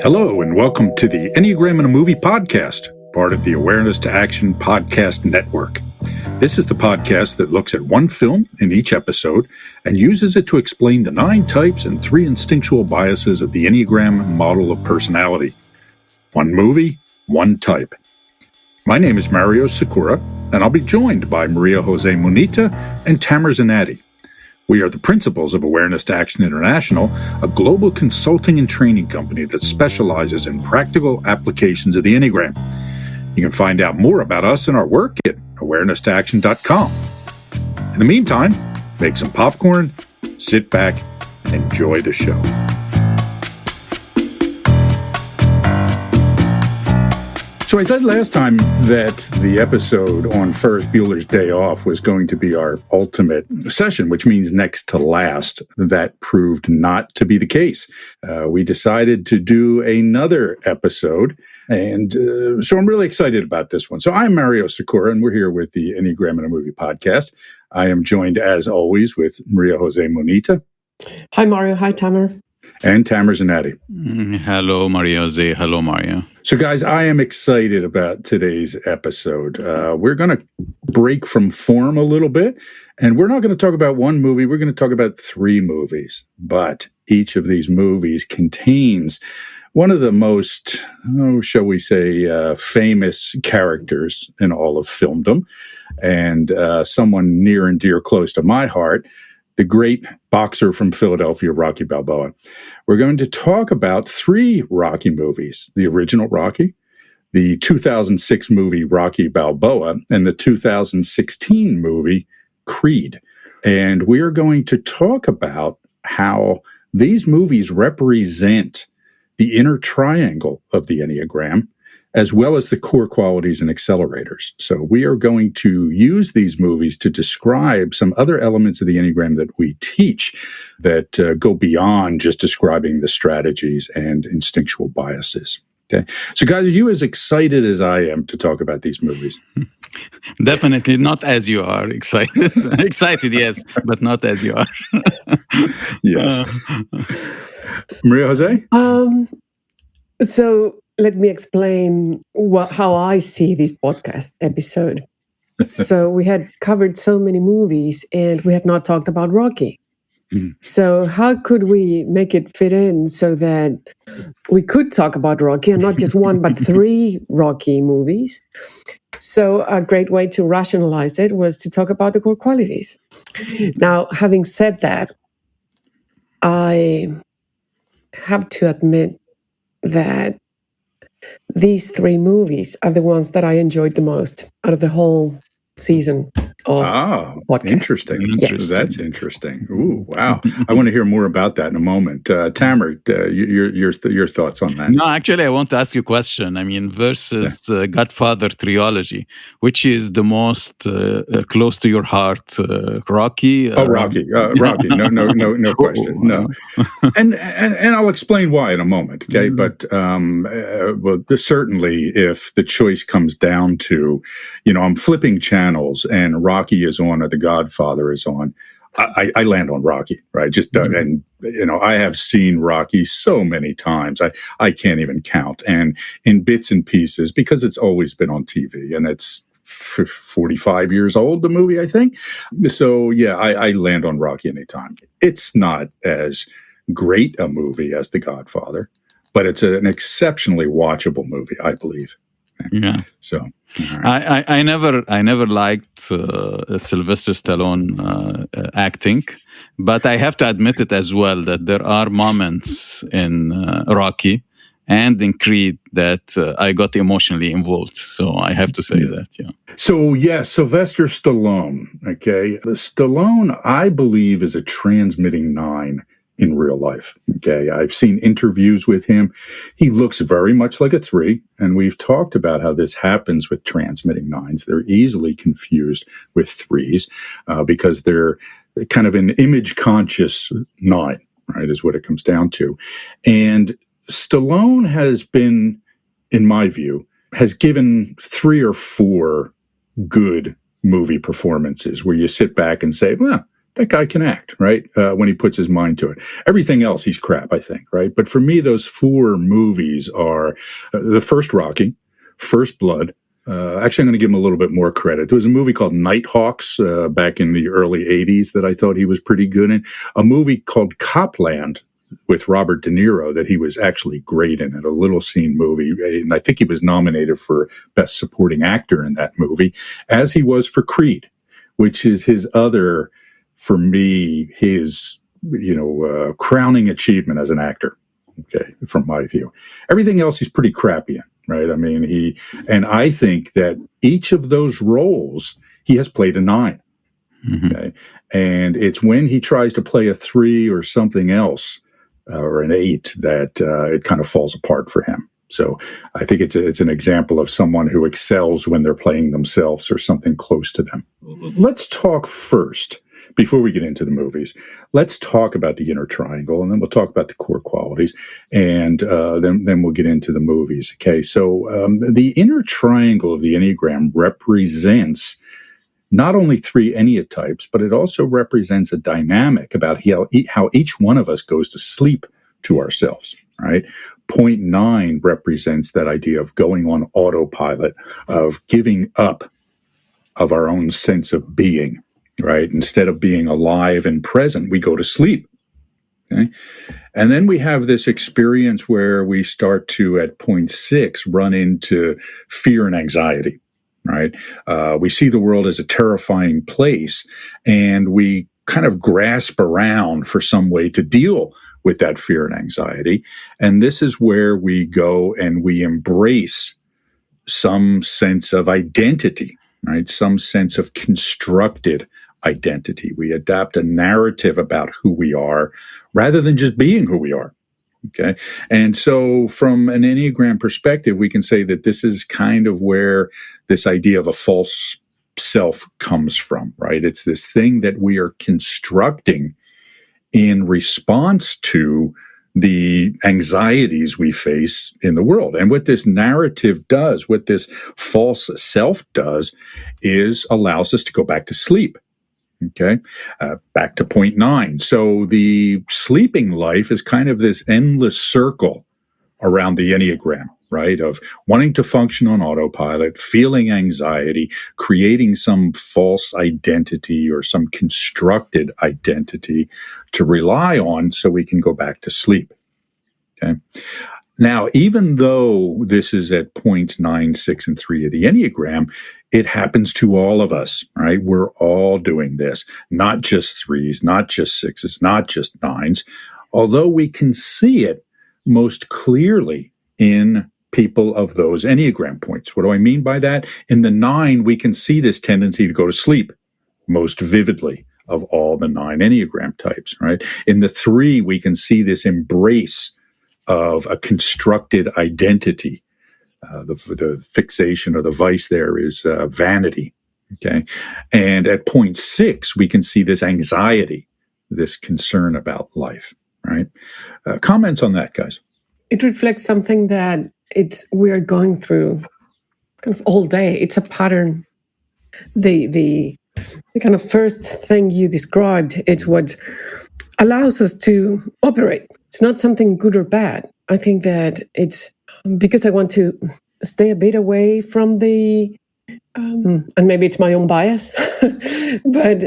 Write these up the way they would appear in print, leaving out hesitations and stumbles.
Hello, and welcome to the Enneagram in a Movie podcast, part of the Awareness to Action podcast network. This is the podcast that looks at one film in each episode and uses it to explain the 9 types and 3 instinctual biases of the Enneagram model of personality. One movie, one type. My name is Mario Sakura, and I'll be joined by Maria Jose Munita and Tamer Zanatti. We are the principals of Awareness to Action International, a global consulting and training company that specializes in practical applications of the Enneagram. You can find out more about us and our work at awareness-to-action.com. In the meantime, make some popcorn, sit back, and enjoy the show. So I said last time that the episode on Ferris Bueller's Day Off was going to be our ultimate session, which means next to last. That proved not to be the case. We decided to do another episode, and so I'm really excited about this one. So I'm Mario Sakura, and we're here with the Enneagram in a Movie podcast. I am joined, as always, with Maria Jose Munita. Hi, Mario. Hi, Tamer. And Tamer Zanatti. Hello, Maria Jose. Hello, Mario. So, guys, I am excited about today's episode. We're going to break from form a little bit, and we're not going to talk about one movie. We're going to talk about 3 movies, but each of these movies contains one of the most, shall we say, famous characters in all of filmdom, and someone near and dear close to my heart, the great boxer from Philadelphia, Rocky Balboa. We're going to talk about 3 Rocky movies: the original Rocky, the 2006 movie Rocky Balboa, and the 2016 movie Creed. And we are going to talk about how these movies represent the inner triangle of the Enneagram, as well as the core qualities and accelerators. So we are going to use these movies to describe some other elements of the Enneagram that we teach that go beyond just describing the strategies and instinctual biases. Okay. So guys, are you as excited as I am to talk about these movies? Definitely not as you are excited. Excited, yes, but not as you are. Yes. Maria Jose? So let me explain how I see this podcast episode. So we had covered so many movies and we had not talked about Rocky. So how could we make it fit in so that we could talk about Rocky, and not just one, but 3 Rocky movies? So a great way to rationalize it was to talk about the core qualities. Now, having said that, I have to admit that these 3 movies are the ones that I enjoyed the most out of the whole season of podcast. Interesting. Yes. That's interesting. Ooh, wow. I want to hear more about that in a moment. Tamer, your thoughts on that? No, actually, I want to ask you a question. I mean, versus Godfather trilogy, which is the most close to your heart? Rocky? Rocky. Rocky. No question. No. And I'll explain why in a moment. Okay. But well, certainly if the choice comes down to, I'm flipping channels and Rocky is on or The Godfather is on, I land on Rocky, right? Just and I have seen Rocky so many times, I can't even count, and in bits and pieces, because it's always been on TV, and it's 45 years old, the movie, I think. So yeah, I land on Rocky anytime. It's not as great a movie as The Godfather, but it's an exceptionally watchable movie, I believe. Yeah. So right. I never liked Sylvester Stallone acting, but I have to admit it as well that there are moments in Rocky and in Creed that I got emotionally involved. So I have to say that. Yeah. So Sylvester Stallone. Okay, Stallone, I believe, is a transmitting 9 in real life. Okay, I've seen interviews with him. He looks very much like a 3, and we've talked about how this happens with transmitting 9s. They're easily confused with 3s because they're kind of an image-conscious 9, right, is what it comes down to. And Stallone has been, in my view, has given 3 or 4 good movie performances where you sit back and say, well, that guy can act, right? When he puts his mind to it. Everything else, he's crap, I think, right? But for me, those 4 movies are the first Rocky, First Blood. Actually, I'm going to give him a little bit more credit. There was a movie called Nighthawks back in the early 80s that I thought he was pretty good in. A movie called Copland with Robert De Niro that he was actually great in it, a little scene movie. And I think he was nominated for Best Supporting Actor in that movie, as he was for Creed, which is his other, for me, his, crowning achievement as an actor, okay, from my view. Everything else he's pretty crappy in, right? I mean, and I think that each of those roles, he has played a 9, okay? And it's when he tries to play a 3 or something else, or an 8, that it kind of falls apart for him. So I think it's an example of someone who excels when they're playing themselves or something close to them. Let's talk first, before we get into the movies, let's talk about the inner triangle, and then we'll talk about the core qualities, and then we'll get into the movies. Okay, so the inner triangle of the Enneagram represents not only 3 Ennea-types, but it also represents a dynamic about how each one of us goes to sleep to ourselves, right? Point 9 represents that idea of going on autopilot, of giving up of our own sense of being, right? Instead of being alive and present, we go to sleep. Okay? And then we have this experience where we start to, at point 6, run into fear and anxiety, right? We see the world as a terrifying place, and we kind of grasp around for some way to deal with that fear and anxiety. And this is where we go and we embrace some sense of identity, right? Some sense of constructed identity. We adapt a narrative about who we are rather than just being who we are. Okay. And so from an Enneagram perspective, we can say that this is kind of where this idea of a false self comes from, right? It's this thing that we are constructing in response to the anxieties we face in the world. And what this narrative does, what this false self does, is allows us to go back to sleep. Okay, back to point 9. So the sleeping life is kind of this endless circle around the Enneagram, right? Of wanting to function on autopilot, feeling anxiety, creating some false identity or some constructed identity to rely on so we can go back to sleep. Okay. Now, even though this is at points 9, 6, and 3 of the Enneagram, it happens to all of us, right? We're all doing this, not just 3s, not just 6s, not just 9s, although we can see it most clearly in people of those Enneagram points. What do I mean by that? In the 9, we can see this tendency to go to sleep most vividly of all the 9 Enneagram types, right? In the 3, we can see this embrace of a constructed identity. The fixation or the vice there is vanity, okay? And at point 6, we can see this anxiety, this concern about life, right? Comments on that, guys? It reflects something that we are going through kind of all day. It's a pattern. The kind of first thing you described, it's what allows us to operate. It's not something good or bad. I think that it's because I want to stay a bit away from the, and maybe it's my own bias, but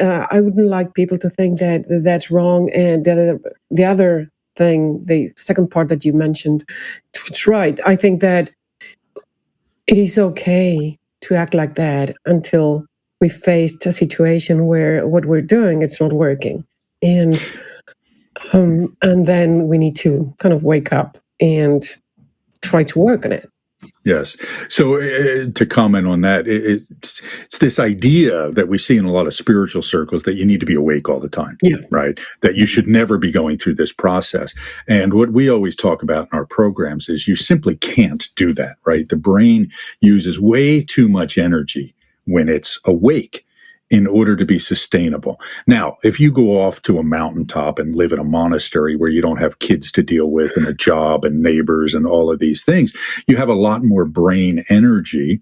I wouldn't like people to think that that's wrong. And the other thing, the second part that you mentioned, it's right. I think that it is okay to act like that until we faced a situation where what we're doing, it's not working. And then we need to kind of wake up and try to work on it. Yes. So to comment on that, it's this idea that we see in a lot of spiritual circles that you need to be awake all the time, right? That you should never be going through this process. And what we always talk about in our programs is you simply can't do that, right? The brain uses way too much energy when it's awake in order to be sustainable. Now, if you go off to a mountaintop and live in a monastery where you don't have kids to deal with and a job and neighbors and all of these things, you have a lot more brain energy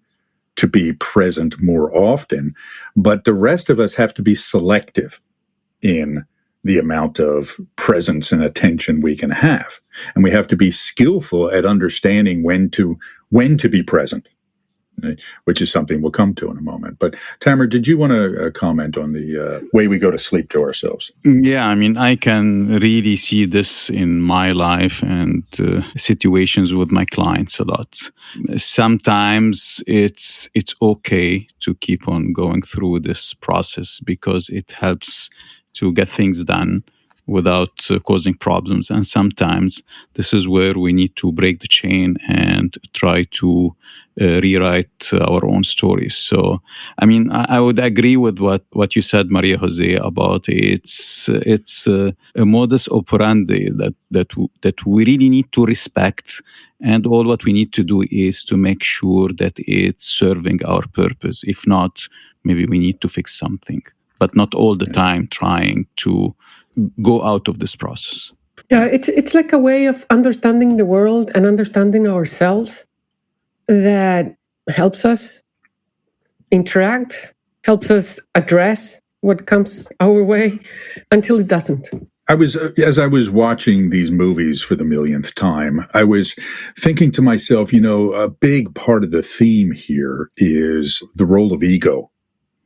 to be present more often. But the rest of us have to be selective, in the amount of presence and attention we can have. And we have to be skillful at understanding when to be present, right? Which is something we'll come to in a moment. But Tamara, did you want to comment on the way we go to sleep to ourselves? Yeah, I mean, I can really see this in my life and situations with my clients a lot. Sometimes it's okay to keep on going through this process because it helps to get things done without causing problems. And sometimes this is where we need to break the chain and try to rewrite our own stories. So, I mean, I would agree with what you said, Maria Jose, about it's a modus operandi that we really need to respect. And all what we need to do is to make sure that it's serving our purpose. If not, maybe we need to fix something, but not all the time trying to go out of this process. Yeah, it's like a way of understanding the world and understanding ourselves that helps us interact, helps us address what comes our way until it doesn't. As I was watching these movies for the millionth time, I was thinking to myself, a big part of the theme here is the role of ego,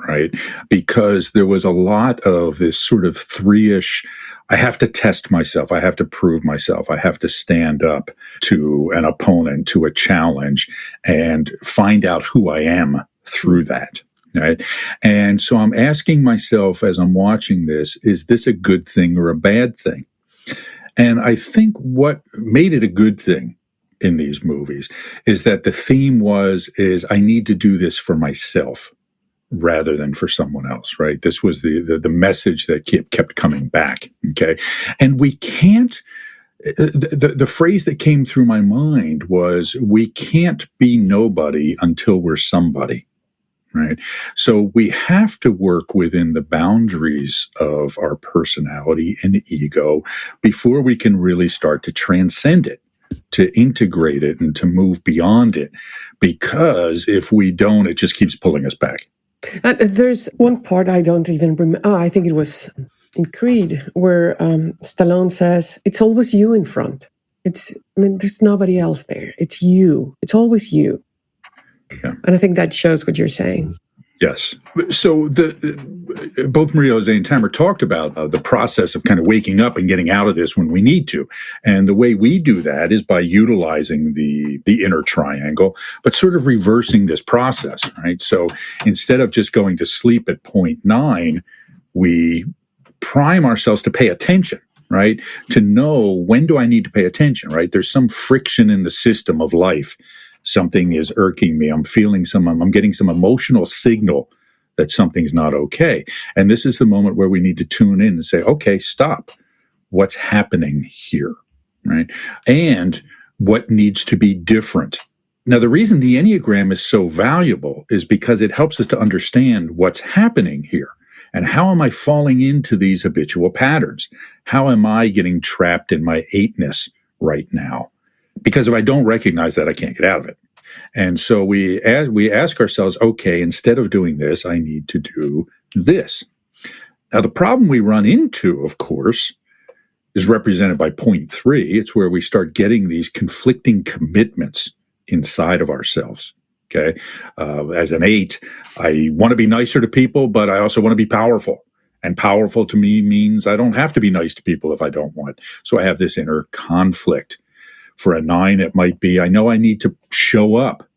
right? Because there was a lot of this sort of three-ish, I have to test myself, I have to prove myself, I have to stand up to an opponent, to a challenge, and find out who I am through that. Right. And so I'm asking myself as I'm watching this, is this a good thing or a bad thing? And I think what made it a good thing in these movies is that the theme is I need to do this for myself rather than for someone else, right? This was the message that kept coming back. Okay. And we can't, the phrase that came through my mind was, we can't be nobody until we're somebody. Right. So we have to work within the boundaries of our personality and ego before we can really start to transcend it, to integrate it, and to move beyond it. Because if we don't, it just keeps pulling us back. There's one part I don't even remember. I think it was in Creed where Stallone says, "It's always you in front. There's nobody else there. It's you. It's always you." Yeah. And I think that shows what you're saying. Yes. So both Maria Jose and Tamara talked about the process of kind of waking up and getting out of this when we need to. And the way we do that is by utilizing the inner triangle, but sort of reversing this process, right? So instead of just going to sleep at point 9, we prime ourselves to pay attention, right? To know, when do I need to pay attention, right? There's some friction in the system of life. Something is irking me. I'm getting some emotional signal that something's not okay. And this is the moment where we need to tune in and say, okay, stop. What's happening here, right? And what needs to be different. Now, the reason the Enneagram is so valuable is because it helps us to understand what's happening here. And how am I falling into these habitual patterns? How am I getting trapped in my 8-ness right now? Because if I don't recognize that, I can't get out of it. And so we ask ourselves, okay, instead of doing this, I need to do this. Now, the problem we run into, of course, is represented by point 3. It's where we start getting these conflicting commitments inside of ourselves. Okay. As an 8, I want to be nicer to people, but I also want to be powerful. And powerful to me means I don't have to be nice to people if I don't want. So I have this inner conflict. For a 9, it might be, I know I need to show up,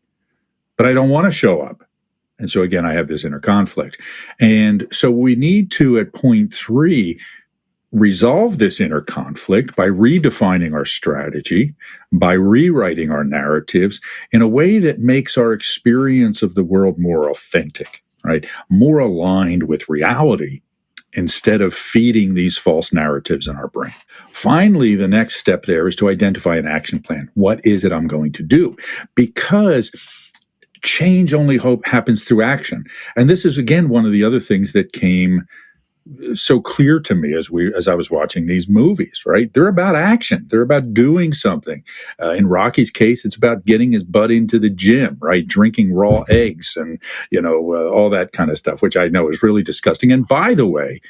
but I don't want to show up. And so again, I have this inner conflict. And so we need to, at point 3, resolve this inner conflict by redefining our strategy, by rewriting our narratives in a way that makes our experience of the world more authentic, right? More aligned with reality, instead of feeding these false narratives in our brain. Finally, the next step there is to identify an action plan. What is it I'm going to do? Because change only happens through action. And this is, again, one of the other things that came so clear to me as I was watching these movies, right? They're about action. They're about doing something. In Rocky's case, it's about getting his butt into the gym, right? Drinking raw eggs and, all that kind of stuff, which I know is really disgusting. And by the way,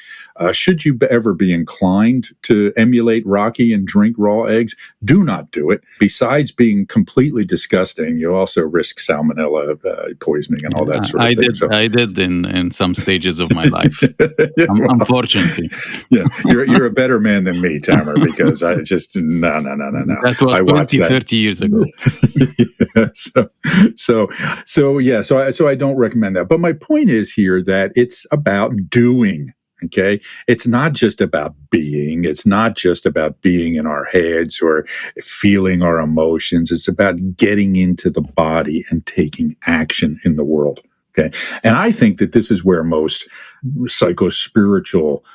Should you ever be inclined to emulate Rocky and drink raw eggs, do not do it. Besides being completely disgusting, you also risk salmonella poisoning and all that sort of thing. I did in some stages of my life, unfortunately. Yeah, you're a better man than me, Tamer, because I just, no. That was 30 years ago. So I don't recommend that. But my point is here that it's about doing. Okay. It's not just about being. It's not just about being in our heads or feeling our emotions. It's about getting into the body and taking action in the world. Okay. And I think that this is where most psycho-spiritual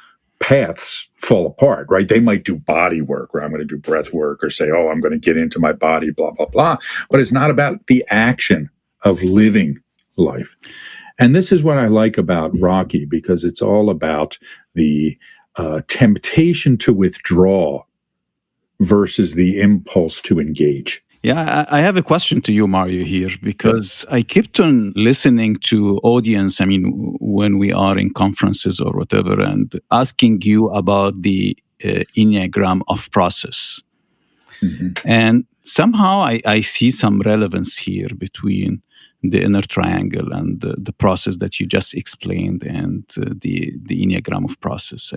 paths fall apart, right? They might do body work, or I'm going to do breath work, or say, oh, I'm going to get into my body, blah, blah, blah. But it's not about the action of living life. And this is what I like about Rocky, because it's all about the temptation to withdraw versus the impulse to engage. Yeah, I have a question to you, Mario, here, because I kept on listening to audience, when we are in conferences or whatever, and asking you about the Enneagram of process. Mm-hmm. And somehow I see some relevance here between the inner triangle and the process that you just explained and the Enneagram of process.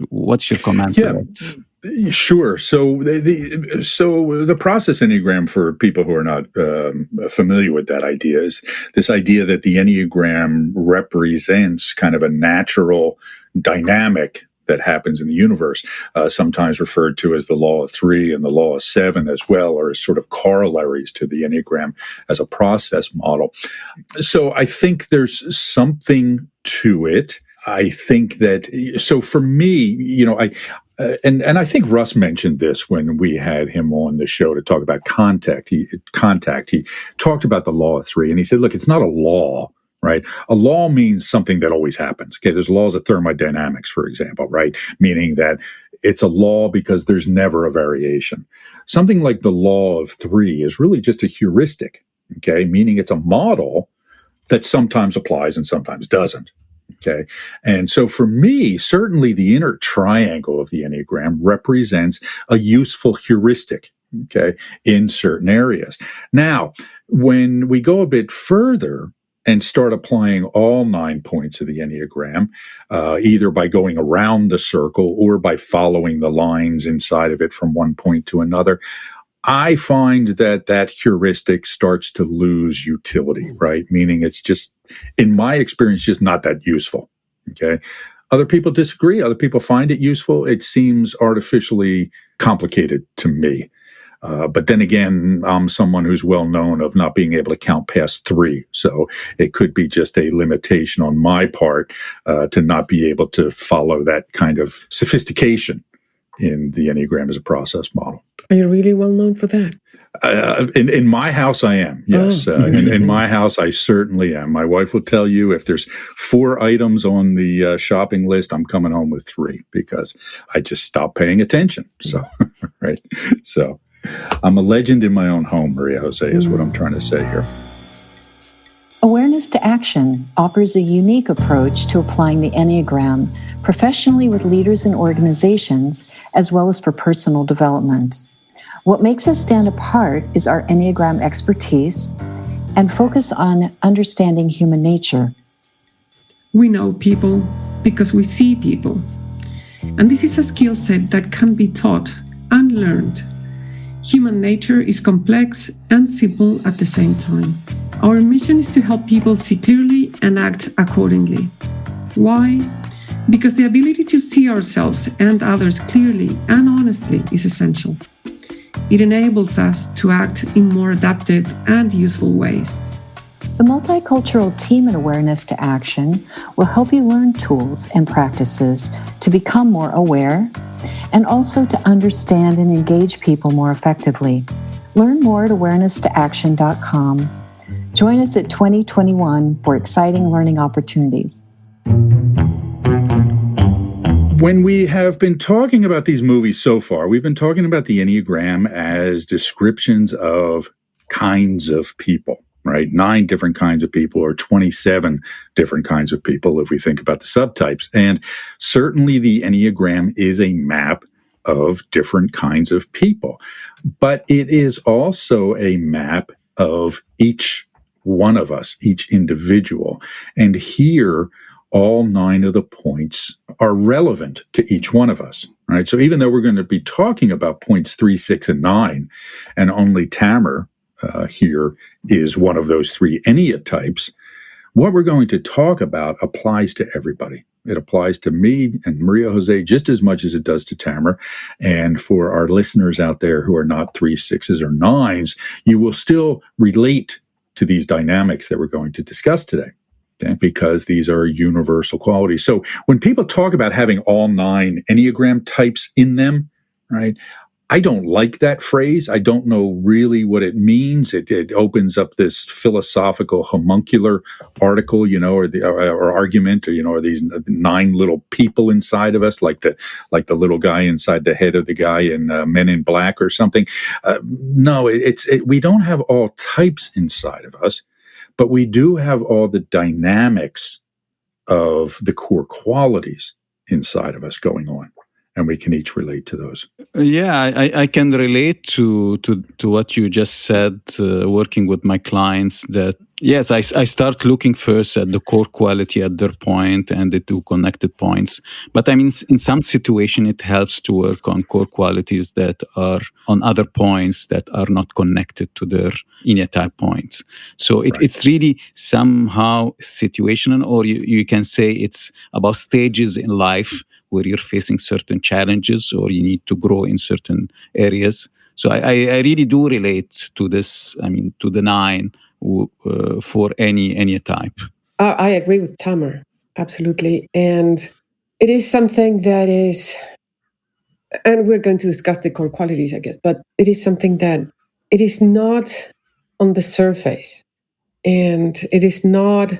What's your comment to that? Sure. So the process Enneagram, for people who are not familiar with that idea, is this idea that the Enneagram represents kind of a natural dynamic that happens in the universe, sometimes referred to as the law of three and the law of seven as well, or as sort of corollaries to the Enneagram as a process model. So I think there's something to it. I think that, so for me, and I think Russ mentioned this when we had him on the show to talk about contact. He talked about the law of three, and he said, look, it's not a law, right? A law means something that always happens. Okay, there's laws of thermodynamics, for example, right? Meaning that it's a law because there's never a variation. Something like the law of three is really just a heuristic, okay? Meaning it's a model that sometimes applies and sometimes doesn't. Okay. And so for me, certainly the inner triangle of the Enneagram represents a useful heuristic, okay, in certain areas. Now, when we go a bit further and start applying all 9 points of the Enneagram, either by going around the circle or by following the lines inside of it from one point to another, I find that heuristic starts to lose utility, right? Meaning it's just, in my experience, just not that useful, okay? Other people disagree. Other people find it useful. It seems artificially complicated to me. But then again, I'm someone who's well known of not being able to count past three. So it could be just a limitation on my part to not be able to follow that kind of sophistication in the Enneagram as a process model. Are you really well known for that? In my house, I am. Yes. In my house, I certainly am. My wife will tell you if there's 4 items on the shopping list, I'm coming home with 3 because I just stopped paying attention. So, right. So I'm a legend in my own home, Maria Jose, is what I'm trying to say here. Awareness to Action offers a unique approach to applying the Enneagram professionally with leaders and organizations, as well as for personal development. What makes us stand apart is our Enneagram expertise and focus on understanding human nature. We know people because we see people. And this is a skill set that can be taught and learned. Human nature is complex and simple at the same time. Our mission is to help people see clearly and act accordingly. Why? Because the ability to see ourselves and others clearly and honestly is essential. It enables us to act in more adaptive and useful ways. The multicultural team in Awareness to Action will help you learn tools and practices to become more aware and also to understand and engage people more effectively. Learn more at awareness-to-action.com. Join us at 2021 for exciting learning opportunities. When we have been talking about these movies so far, we've been talking about the Enneagram as descriptions of kinds of people. right? 9 different kinds of people, or 27 different kinds of people if we think about the subtypes. And certainly the Enneagram is a map of different kinds of people. But it is also a map of each one of us, each individual. And here, all 9 of the points are relevant to each one of us, right? So even though we're going to be talking about points 3, 6, and 9, and only Tamer here is one of those 3 Ennea-types, what we're going to talk about applies to everybody. It applies to me and Maria Jose just as much as it does to Tamer. And for our listeners out there who are not 3, 6s, or 9s, you will still relate to these dynamics that we're going to discuss today, okay? Because these are universal qualities. So when people talk about having all 9 Enneagram types in them, right, I don't like that phrase. I don't know really what it means. It opens up this philosophical homuncular article, or argument, or are these 9 little people inside of us, like the little guy inside the head of the guy in Men in Black or something. No, we don't have all types inside of us, but we do have all the dynamics of the core qualities inside of us going on. And we can each relate to those. Yeah, I can relate to what you just said, working with my clients, that yes, I start looking first at the core quality at their point and the 2 connected points. But I mean, in some situation, it helps to work on core qualities that are on other points that are not connected to their Ennea-type points. So it's really somehow situational, or you can say it's about stages in life where you're facing certain challenges or you need to grow in certain areas. So I really do relate to this, to the 9 for any type. I agree with Tamer, absolutely. And it is something that is, and we're going to discuss the core qualities, I guess, but it is something that it is not on the surface. And it is not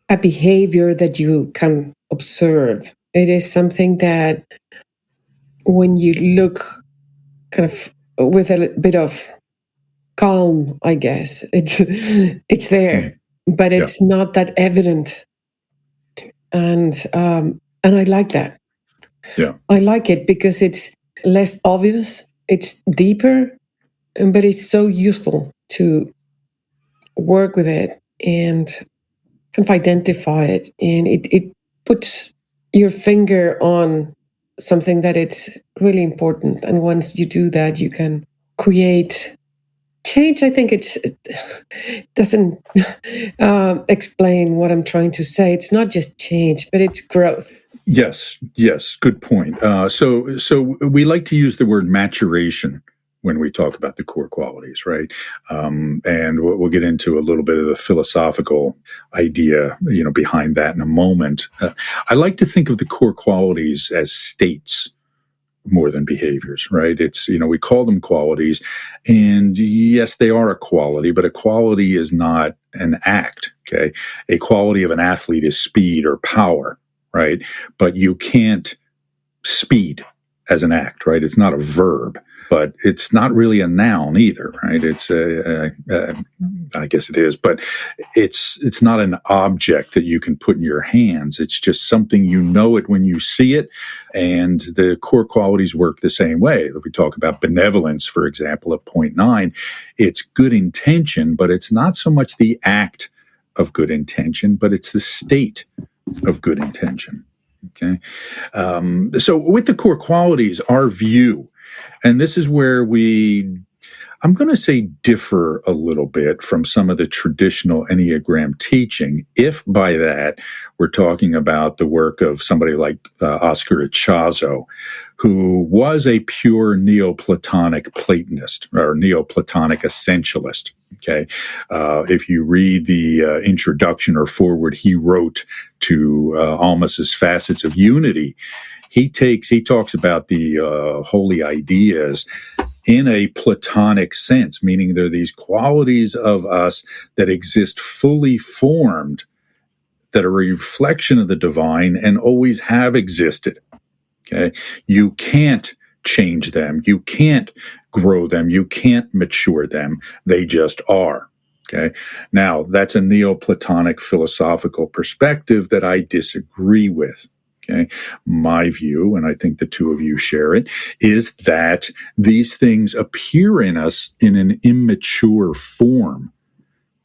a behavior that you can observe. It is something that when you look kind of with a bit of calm, I guess, it's there, but it's not that evident. And I like that. Yeah, I like it because it's less obvious, it's deeper, but it's so useful to work with it and kind of identify it. And it puts your finger on something that it's really important. And once you do that, you can create change. I think it doesn't explain what I'm trying to say. It's not just change, but it's growth. Yes, good point. So we like to use the word maturation when we talk about the core qualities, right? And we'll get into a little bit of the philosophical idea, behind that in a moment. I like to think of the core qualities as states more than behaviors, right? It's, we call them qualities, and yes, they are a quality, but a quality is not an act, okay? A quality of an athlete is speed or power, right? But you can't speed as an act, right? It's not a verb, but it's not really a noun either, right? It's I guess it is, but it's not an object that you can put in your hands. It's just something, it when you see it, and the core qualities work the same way. If we talk about benevolence, for example, at point 9, it's good intention, but it's not so much the act of good intention, but it's the state of good intention. Okay. So with the core qualities, our view, and this is where I'm going to say differ a little bit from some of the traditional Enneagram teaching, if by that we're talking about the work of somebody like Oscar Ichazo, who was a pure Neoplatonic Platonist or Neoplatonic essentialist. Okay, if you read the introduction or foreword he wrote to Almas's Facets of Unity, he talks about the holy ideas in a Platonic sense, meaning there are these qualities of us that exist fully formed, that are a reflection of the divine and always have existed. Okay, you can't change them, you can't grow them, you can't mature them. They just are. Okay. Now, that's a Neoplatonic philosophical perspective that I disagree with. Okay. My view, and I think the two of you share it, is that these things appear in us in an immature form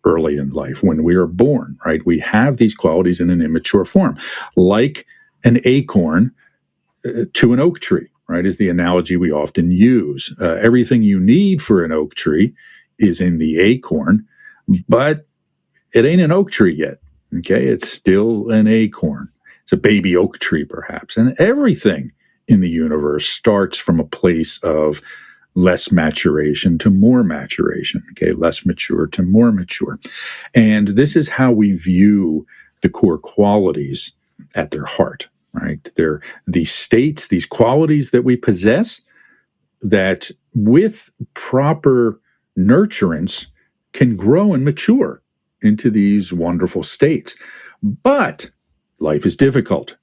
early in life when we are born, right? We have these qualities in an immature form, like an acorn to an oak tree, right? Is the analogy we often use. Everything you need for an oak tree is in the acorn, but it ain't an oak tree yet. Okay. It's still an acorn. It's a baby oak tree, perhaps. And everything in the universe starts from a place of less maturation to more maturation. Okay. Less mature to more mature. And this is how we view the core qualities at their heart, right? They're these states, these qualities that we possess that with proper nurturance can grow and mature into these wonderful states. But life is difficult.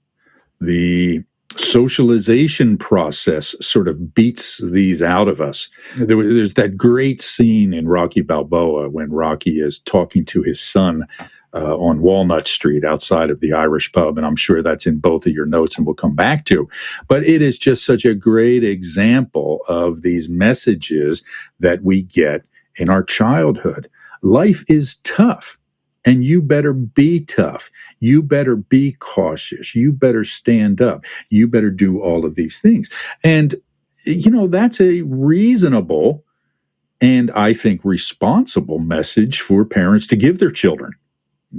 The socialization process sort of beats these out of us. There's that great scene in Rocky Balboa when Rocky is talking to his son on Walnut Street outside of the Irish pub, and I'm sure that's in both of your notes and we'll come back to. But it is just such a great example of these messages that we get in our childhood. Life is tough, and you better be tough. You better be cautious. You better stand up. You better do all of these things. And, that's a reasonable and I think responsible message for parents to give their children.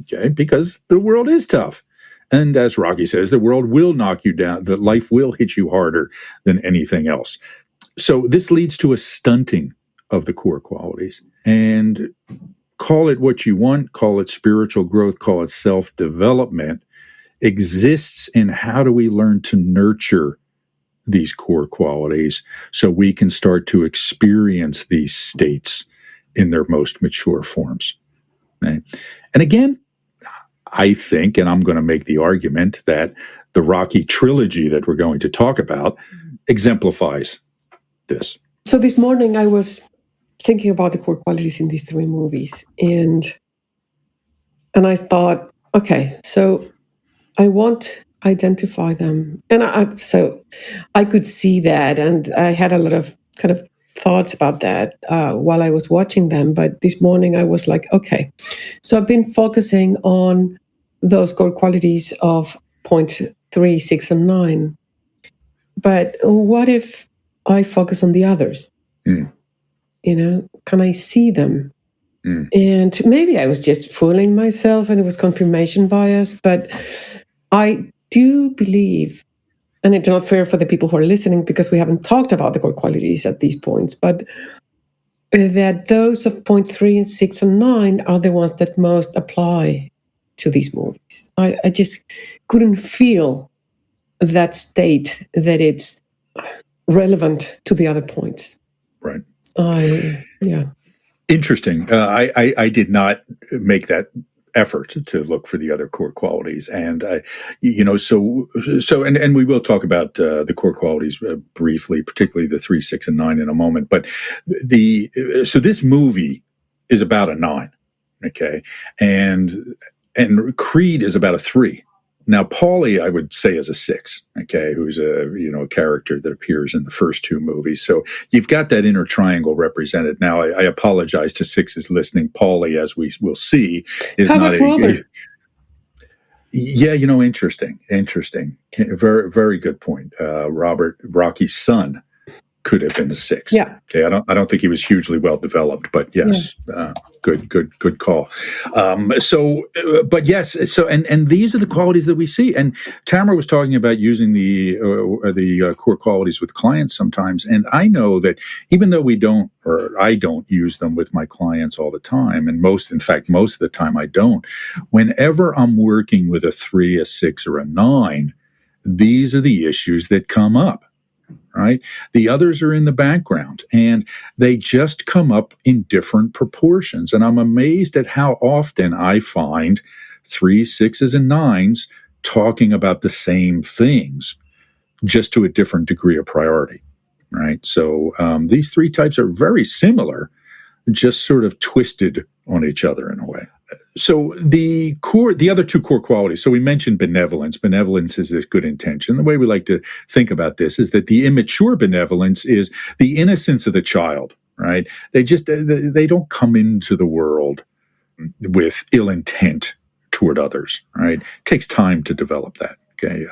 Okay, because the world is tough. And as Rocky says, the world will knock you down. The life will hit you harder than anything else. So this leads to a stunting of the core qualities. And call it what you want, call it spiritual growth, call it self-development, exists in how do we learn to nurture these core qualities so we can start to experience these states in their most mature forms. Okay? And again, I think, and I'm going to make the argument that the Rocky trilogy that we're going to talk about exemplifies this. So this morning I was thinking about the core qualities in these three movies, and I thought, okay, so I want to identify them, and so I could see that, and I had a lot of kind of thoughts about that while I was watching them. But this morning I was like, okay, so I've been focusing on those core qualities of point 3, 6, and 9. But what if I focus on the others? Mm. Can I see them? Mm. And maybe I was just fooling myself and it was confirmation bias, but I do believe, and it's not fair for the people who are listening because we haven't talked about the core qualities at these points, but that those of point 3 and 6 and 9 are the ones that most apply to these movies. I just couldn't feel that state that it's relevant to the other points. Right. Yeah. Interesting. I did not make that effort to look for the other core qualities, and and we will talk about the core qualities briefly, particularly the 3, 6, and 9 in a moment. But so this movie is about a 9, okay, and Creed is about a 3. Now, Paulie, I would say, is a 6, okay, who's a character that appears in the first two movies. So you've got that inner triangle represented. Now, I apologize to 6s listening. Paulie, as we will see, is How not about Robert? Yeah, interesting. Very, very good point. Robert, Rocky's son, could have been a 6. Yeah. Okay. I don't think he was hugely well developed, but yes, good call. But yes. So, and these are the qualities that we see. And Tamara was talking about using the core qualities with clients sometimes. And I know that even though I don't use them with my clients all the time, and most of the time I don't, whenever I'm working with a 3, a 6, or a 9, these are the issues that come up. Right? The others are in the background, and they just come up in different proportions. And I'm amazed at how often I find 3, 6s, and 9s talking about the same things, just to a different degree of priority. Right? So these three types are very similar, just sort of twisted on each other in a way. So the other two core qualities, so we mentioned benevolence. Benevolence is this good intention. The way we like to think about this is that the immature benevolence is the innocence of the child, right? They don't come into the world with ill intent toward others, right? It takes time to develop that. Okay.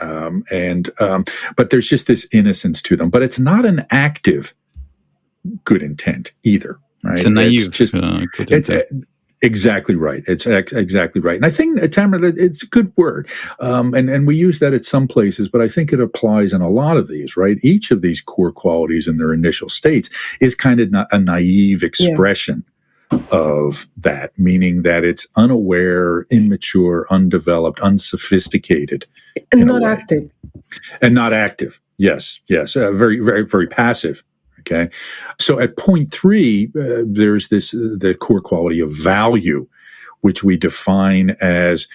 But there's just this innocence to them, but it's not an active good intent either, right? It's a naive good intent. Exactly right. It's exactly right. And I think, Tamara, it's a good word. And we use that at some places, but I think it applies in a lot of these, right? Each of these core qualities in their initial states is kind of a naive expression of that, meaning that it's unaware, immature, undeveloped, unsophisticated. And not active. And not active. Yes. Very, very, very passive. Okay. So at point 3, there's the core quality of value, which we define as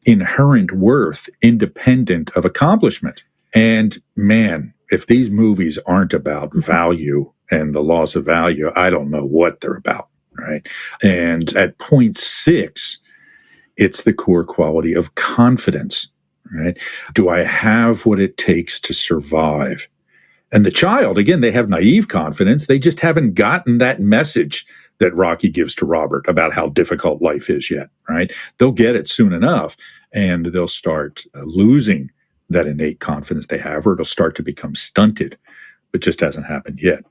inherent worth, independent of accomplishment. And man, if these movies aren't about value and the loss of value, I don't know what they're about. Right. And at point 6, it's the core quality of confidence. Right. Do I have what it takes to survive? And the child, again, they have naive confidence. They just haven't gotten that message that Rocky gives to Robert about how difficult life is yet, right? They'll get it soon enough, and they'll start losing that innate confidence they have, or it'll start to become stunted, but just hasn't happened yet.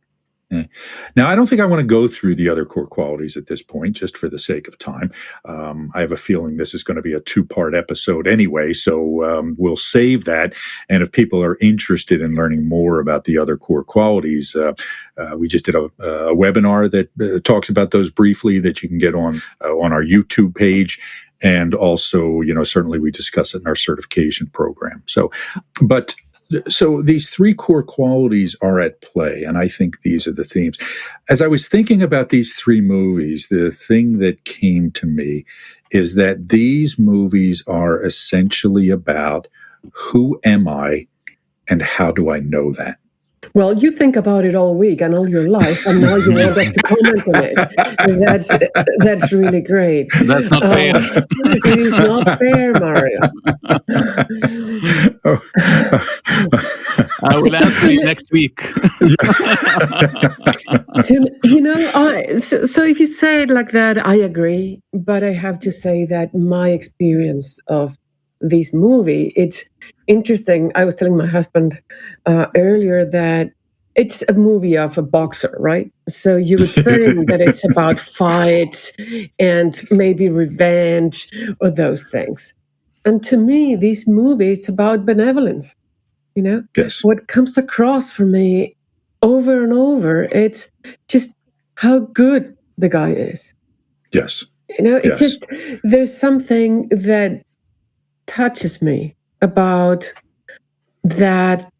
Now, I don't think I want to go through the other core qualities at this point, just for the sake of time. I have a feeling this is going to be a 2-part episode anyway, so we'll save that. And if people are interested in learning more about the other core qualities, we just did a webinar that talks about those briefly that you can get on our YouTube page. And also, certainly we discuss it in our certification program. So these 3 core qualities are at play, and I think these are the themes. As I was thinking about these 3 movies, the thing that came to me is that these movies are essentially about who am I and how do I know that? Well, you think about it all week and all your life, and now you want us to comment on it. That's really great. That's not fair. It is not fair, Mario. I will answer you next week. So if you say it like that, I agree. But I have to say that my experience of this movie, it's interesting. I was telling my husband earlier that it's a movie of a boxer, right? So you would think that it's about fights and maybe revenge or those things. And to me, this movie, it's about benevolence. Yes. What comes across for me over and over, it's just how good the guy is. Yes. It's just, there's something that touches me about that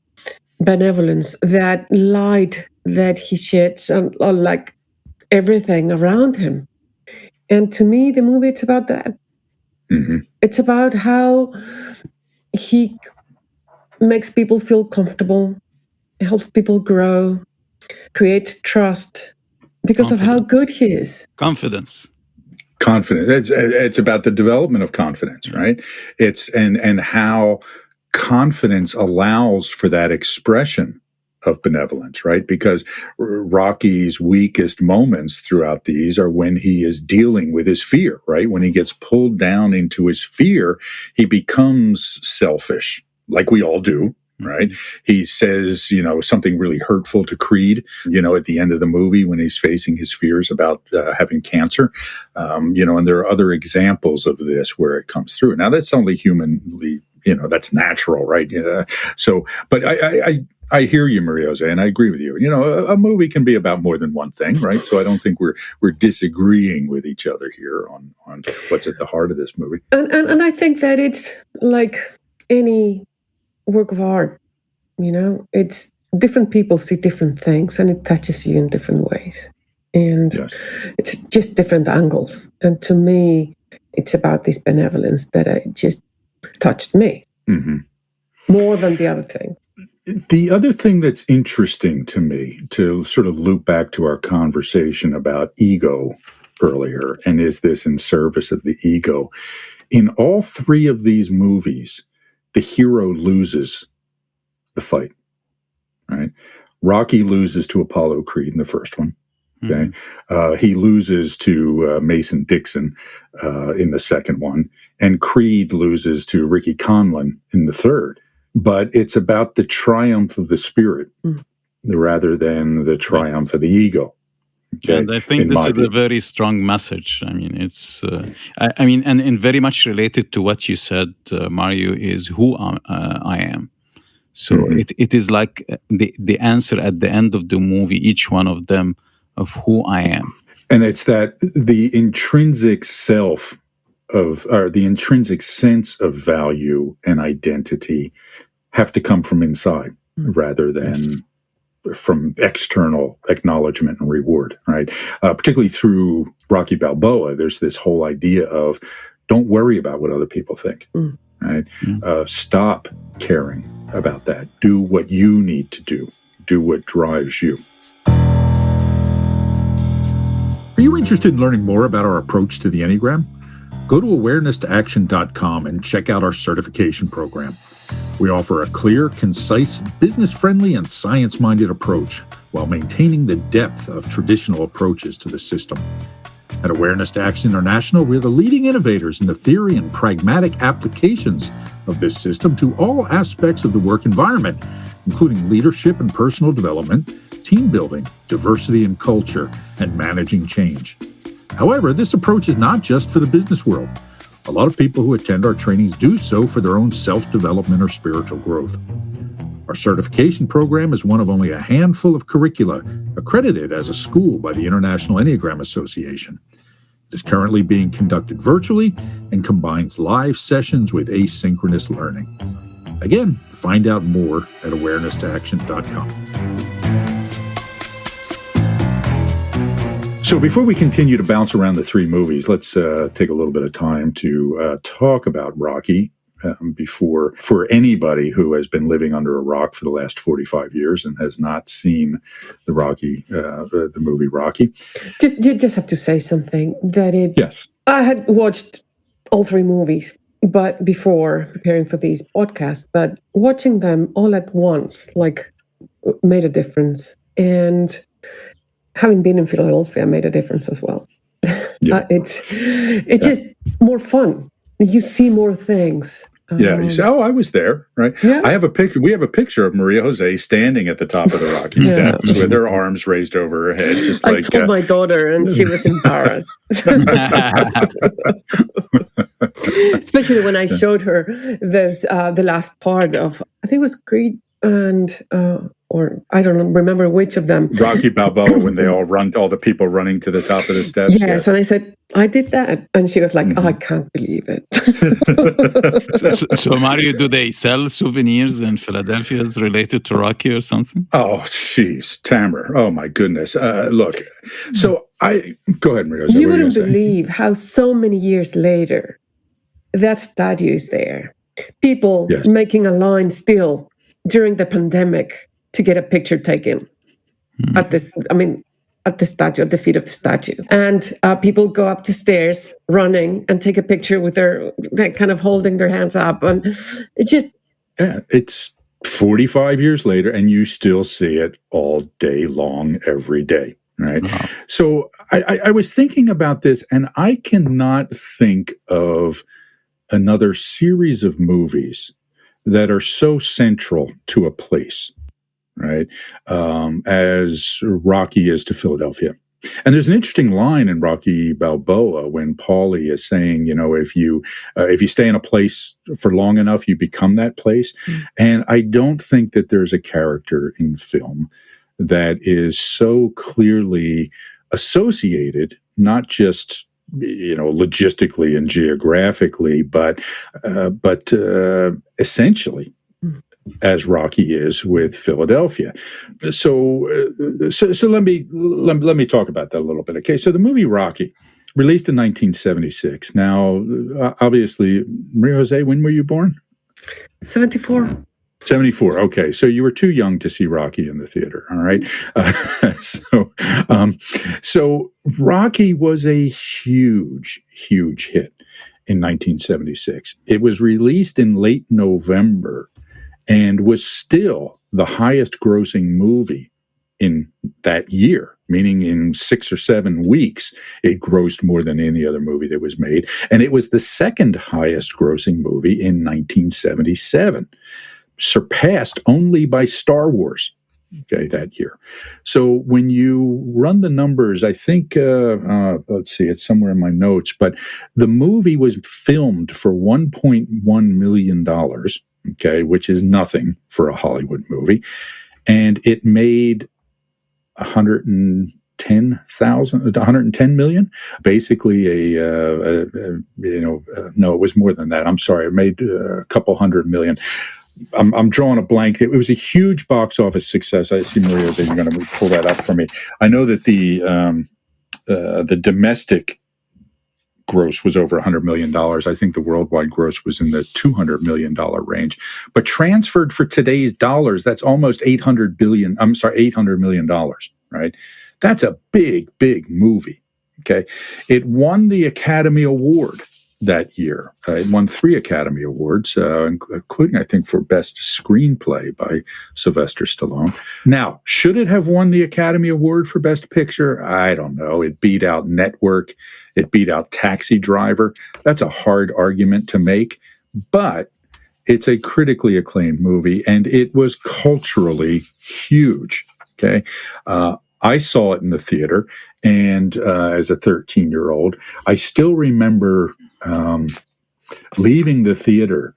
benevolence, that light that he sheds on like everything around him. And to me, the movie, it's about that. Mm-hmm. It's about how he makes people feel comfortable, helps people grow, creates trust because of how good he is. Confidence. It's about the development of confidence, right? It's and how confidence allows for that expression of benevolence, right? Because Rocky's weakest moments throughout these are when he is dealing with his fear, right? When he gets pulled down into his fear, he becomes selfish, like we all do. Right. He says, something really hurtful to Creed, at the end of the movie when he's facing his fears about having cancer. And there are other examples of this where it comes through. Now, that's only humanly, that's natural. Right. But I hear you, Maria-Jose, and I agree with you. A movie can be about more than one thing. Right. So I don't think we're disagreeing with each other here on what's at the heart of this movie. And I think that it's like any work of art, it's different people see different things and it touches you in different ways. And it's just different angles. And to me, it's about this benevolence that just touched me more than the other thing. The other thing that's interesting to me, to sort of loop back to our conversation about ego earlier, and is this in service of the ego? In all three of these movies, the hero loses the fight, right? Rocky loses to Apollo Creed in the first one. Okay, he loses to Mason Dixon in the second one, and Creed loses to Ricky Conlon in the third. But it's about the triumph of the spirit rather than the triumph of the ego. Okay? And I think this is a very strong message. I mean, it's, and very much related to what you said, Mario, is who I am. So it is like the answer at the end of the movie, each one of them, of who I am. And it's that the intrinsic self or the intrinsic sense of value and identity have to come from inside rather than from external acknowledgement and reward, right? Particularly through Rocky Balboa, there's this whole idea of don't worry about what other people think, right? Stop caring about that. Do what you need to do. Do what drives you. Are you interested in learning more about our approach to the Enneagram? Go to awareness-to-action.com and check out our certification program. We offer a clear, concise, business-friendly, and science-minded approach while maintaining the depth of traditional approaches to the system. At Awareness to Action International, we're the leading innovators in the theory and pragmatic applications of this system to all aspects of the work environment, including leadership and personal development, team building, diversity and culture, and managing change. However, this approach is not just for the business world. A lot of people who attend our trainings do so for their own self-development or spiritual growth. Our certification program is one of only a handful of curricula accredited as a school by the International Enneagram Association. It is currently being conducted virtually and combines live sessions with asynchronous learning. Again, find out more at awareness-to-action.com. So before we continue to bounce around the three movies, let's take a little bit of time to talk about Rocky for anybody who has been living under a rock for the last 45 years and has not seen the movie Rocky. You just have to say something Yes. I had watched all three movies, but before preparing for these podcasts, but watching them all at once, made a difference. And having been in Philadelphia made a difference as well. Yeah. It's just more fun. You see more things. You say, I was there, right? Yeah. I have a picture. We have a picture of Maria Jose standing at the top of the Rocky steps with her arms raised over her head, just I told my daughter, and she was embarrassed. Especially when I showed her the last part of, I think it was Creed and or I don't remember which of them. Rocky Balboa, when they all the people running to the top of the steps. Yes. And I said, I did that. And she was like, I can't believe it. so Mario, do they sell souvenirs in Philadelphia related to Rocky or something? Oh, jeez, Tamer. Oh, my goodness. Look, so go ahead, Maria. You wouldn't believe how so many years later, that statue is there. People making a line still during the pandemic to get a picture taken at the statue, at the feet of the statue. And people go up the stairs running and take a picture with their kind of holding their hands up. And it just... Yeah, it's 45 years later and you still see it all day long, every day, right? Wow. So I was thinking about this and I cannot think of another series of movies that are so central to a place, right, as Rocky is to Philadelphia. And there's an interesting line in Rocky Balboa when Paulie is saying, if you stay in a place for long enough, you become that place. And I don't think that there's a character in film that is so clearly associated, not just logistically and geographically, but essentially as Rocky is with Philadelphia. So let me talk about that a little bit. Okay, so the movie Rocky, released in 1976. Now, obviously, Maria Jose, when were you born? 74. 74. Okay, so you were too young to see Rocky in the theater. All right, so Rocky was a huge hit in 1976. It was released in late November and was still the highest grossing movie in that year, meaning in 6 or 7 weeks, it grossed more than any other movie that was made. And it was the second highest grossing movie in 1977, surpassed only by Star Wars. Okay, that year. So when you run the numbers, I think, let's see, it's somewhere in my notes, but the movie was filmed for $1.1 million, okay, which is nothing for a Hollywood movie. And it made 110 million, basically no, it was more than that. I'm sorry. It made a couple hundred million. I'm drawing a blank. It was a huge box office success. I see, Maria, that you're going to pull that up for me. I know that the domestic gross was over $100 million. I think the worldwide gross was in the $200 million range. But transferred for today's dollars, that's almost $800 million, right? That's a big movie, okay? It won the Academy Award that year. It won 3 Academy Awards, including, I think, for Best Screenplay by Sylvester Stallone. Now, should it have won the Academy Award for Best Picture? I don't know. It beat out Network. It beat out Taxi Driver. That's a hard argument to make, but it's a critically acclaimed movie, and it was culturally huge, okay? I saw it in the theater, and as a 13-year-old, I still remember leaving the theater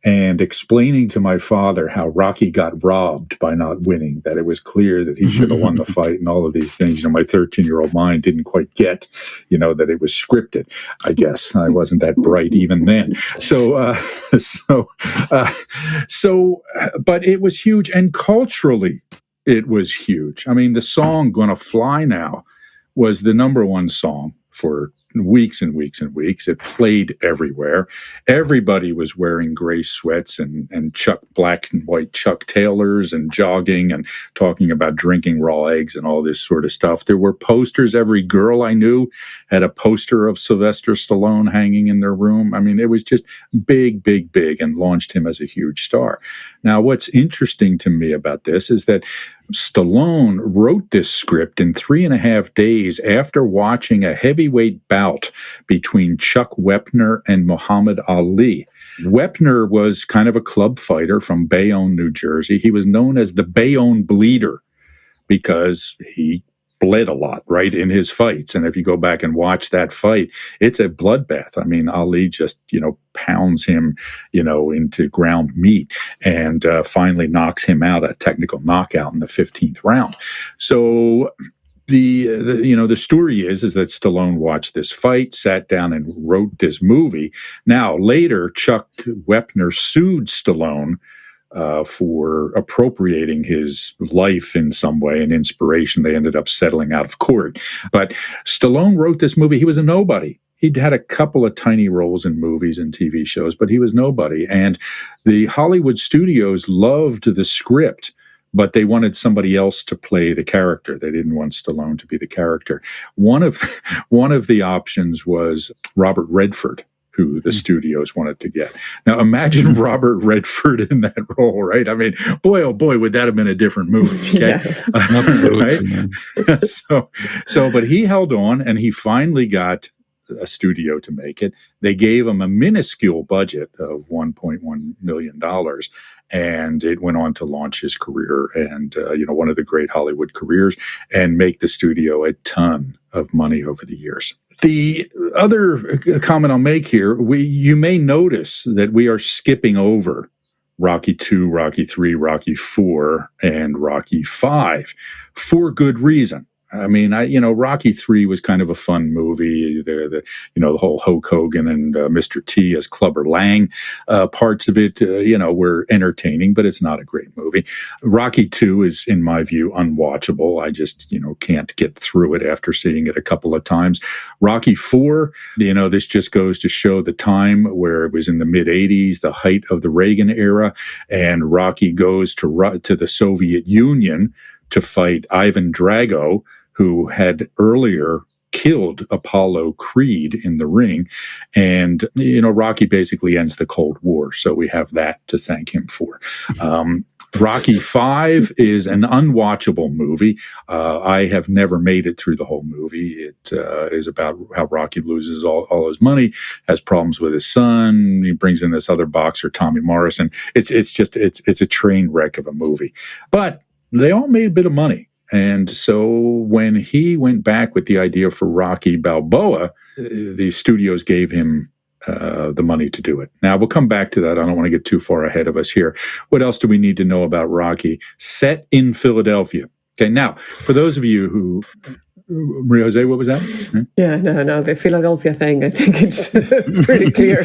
and explaining to my father how Rocky got robbed by not winning, that it was clear that he should have won the fight and all of these things. My 13-year-old mind didn't quite get, that it was scripted. I guess I wasn't that bright even then. But it was huge, and culturally, it was huge. I mean, the song "Gonna Fly Now" was the number one song for weeks and weeks and weeks. It played everywhere. Everybody was wearing gray sweats and black and white Chuck Taylors and jogging and talking about drinking raw eggs and all this sort of stuff. There were posters. Every girl I knew had a poster of Sylvester Stallone hanging in their room. I mean, it was just big, and launched him as a huge star. Now, what's interesting to me about this is that Stallone wrote this script in 3.5 days after watching a heavyweight bout between Chuck Wepner and Muhammad Ali. Wepner was kind of a club fighter from Bayonne, New Jersey. He was known as the Bayonne Bleeder because he bled a lot, right, in his fights. And if you go back and watch that fight, it's a bloodbath. I mean, Ali just, pounds him, into ground meat and finally knocks him out, a technical knockout in the 15th round. So the story is that Stallone watched this fight, sat down and wrote this movie. Now, later, Chuck Wepner sued Stallone for appropriating his life in some way and inspiration. They ended up settling out of court. But Stallone wrote this movie. He was a nobody. He'd had a couple of tiny roles in movies and TV shows, but he was nobody. And the Hollywood studios loved the script, but they wanted somebody else to play the character. They didn't want Stallone to be the character. One of the options was Robert Redford, who the studios wanted to get. Now, imagine Robert Redford in that role, right? I mean, boy, oh boy, would that have been a different movie, okay? Right? But he held on, and he finally got a studio to make it. They gave him a minuscule budget of $1.1 million, and it went on to launch his career and, one of the great Hollywood careers, and make the studio a ton of money over the years. The other comment I'll make here, you may notice that we are skipping over Rocky II, Rocky III, Rocky IV, and Rocky V for good reason. I mean, Rocky III was kind of a fun movie. The whole Hulk Hogan and Mr. T as Clubber Lang parts of it, were entertaining, but it's not a great movie. Rocky II is, in my view, unwatchable. I just, can't get through it after seeing it a couple of times. Rocky IV, this just goes to show the time where it was in the mid-'80s, the height of the Reagan era, and Rocky goes to the Soviet Union to fight Ivan Drago, who had earlier killed Apollo Creed in the ring. And, Rocky basically ends the Cold War. So we have that to thank him for. Rocky V is an unwatchable movie. I have never made it through the whole movie. It is about how Rocky loses all his money, has problems with his son. He brings in this other boxer, Tommy Morrison. It's a train wreck of a movie. But they all made a bit of money. And so when he went back with the idea for Rocky Balboa, the studios gave him the money to do it. Now, we'll come back to that. I don't want to get too far ahead of us here. What else do we need to know about Rocky? Set in Philadelphia. Okay, now, for those of you who... Maria Jose, what was that? Yeah, no, the Philadelphia thing, I think it's pretty clear.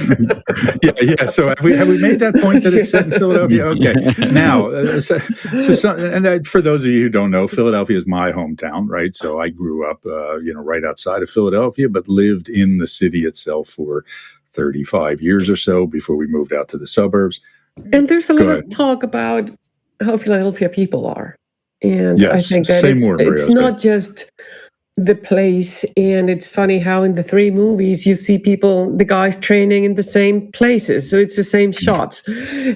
Yeah. So have we made that point that it's set in Philadelphia? Okay. Now, for those of you who don't know, Philadelphia is my hometown, right? So I grew up, right outside of Philadelphia, but lived in the city itself for 35 years or so before we moved out to the suburbs. And there's a lot of talk about how Philadelphia people are. And yes, I think that it's not just the place. And it's funny how in the 3 movies you see the guys training in the same places. So it's the same shots.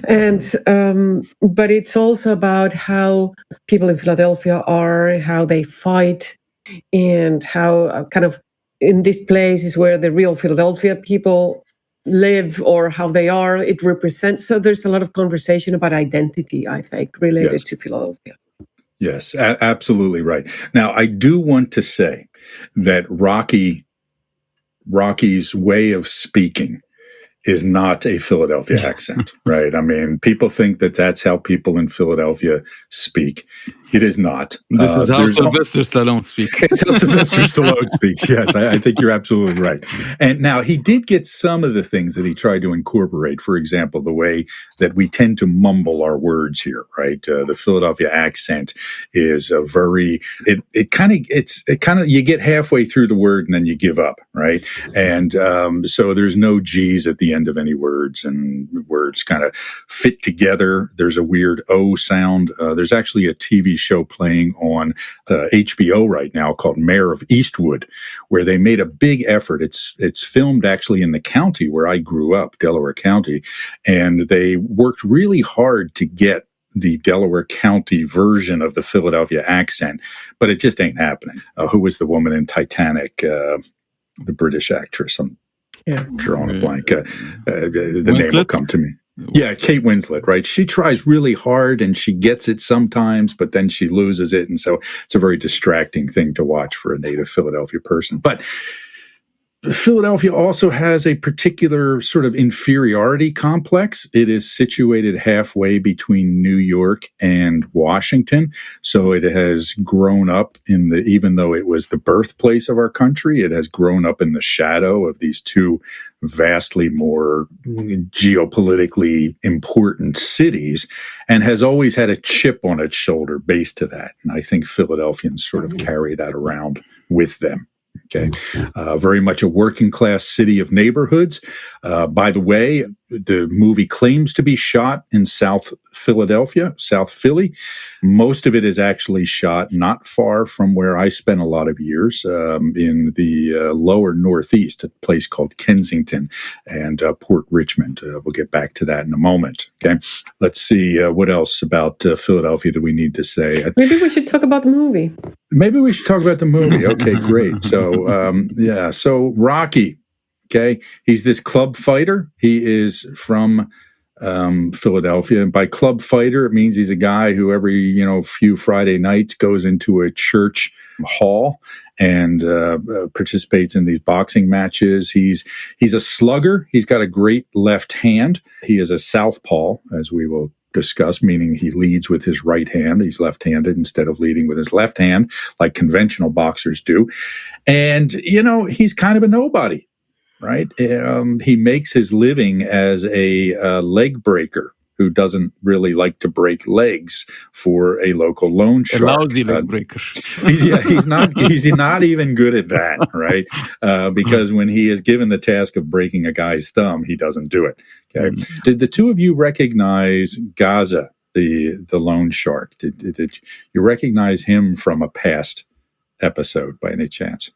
And but it's also about how people in Philadelphia are, how they fight, and how kind of in this place is where the real Philadelphia people live, or how they are. It represents. So there's a lot of conversation about identity, I think, related to Philadelphia. Yes, absolutely right. Now, I do want to say that Rocky's way of speaking is not a Philadelphia accent, right? I mean, people think that that's how people in Philadelphia speak. It is not. This is how Sylvester Stallone speaks. It's how Sylvester Stallone speaks, yes. I think you're absolutely right. And now, he did get some of the things that he tried to incorporate. For example, the way that we tend to mumble our words here, right? The Philadelphia accent is a very, it kind of, you get halfway through the word and then you give up, right? And so there's no G's at the end of any words, and words kind of fit together. There's a weird O sound. There's actually a TV show playing on HBO right now called Mayor of Eastwood, where they made a big effort. It's filmed actually in the county where I grew up, Delaware County, and they worked really hard to get the Delaware County version of the Philadelphia accent, but it just ain't happening. Who was the woman in Titanic? The British actress. I'm drawing a blank. The name will come to me. Yeah, Kate Winslet, right? She tries really hard and she gets it sometimes, but then she loses it. And so it's a very distracting thing to watch for a native Philadelphia person. But Philadelphia also has a particular sort of inferiority complex. It is situated halfway between New York and Washington. So it has grown up even though it was the birthplace of our country, it has grown up in the shadow of these two vastly more geopolitically important cities, and has always had a chip on its shoulder based to that. And I think Philadelphians sort of carry that around with them. Okay, very much a working class city of neighborhoods. By the way, the movie claims to be shot in South Philadelphia, South Philly. Most of it is actually shot not far from where I spent a lot of years, in the lower Northeast, a place called Kensington and Port Richmond. We'll get back to that in a moment. Okay, let's see what else about Philadelphia do we need to say. Maybe we should talk about the movie. Maybe we should talk about the movie. Okay, great. So, so Rocky, okay, he's this club fighter. He is from Philadelphia. And by club fighter, it means he's a guy who every, few Friday nights goes into a church hall and participates in these boxing matches. He's a slugger. He's got a great left hand. He is a southpaw, as we will discussed, meaning he leads with his right hand. He's left-handed instead of leading with his left hand, like conventional boxers do. And, he's kind of a nobody, right? He makes his living as a leg breaker who doesn't really like to break legs for a local loan shark. A lousy leg breaker. He's not even good at that, right? Because when he is given the task of breaking a guy's thumb, he doesn't do it. Okay. Did the two of you recognize Gaza, the loan shark? Did you recognize him from a past episode by any chance?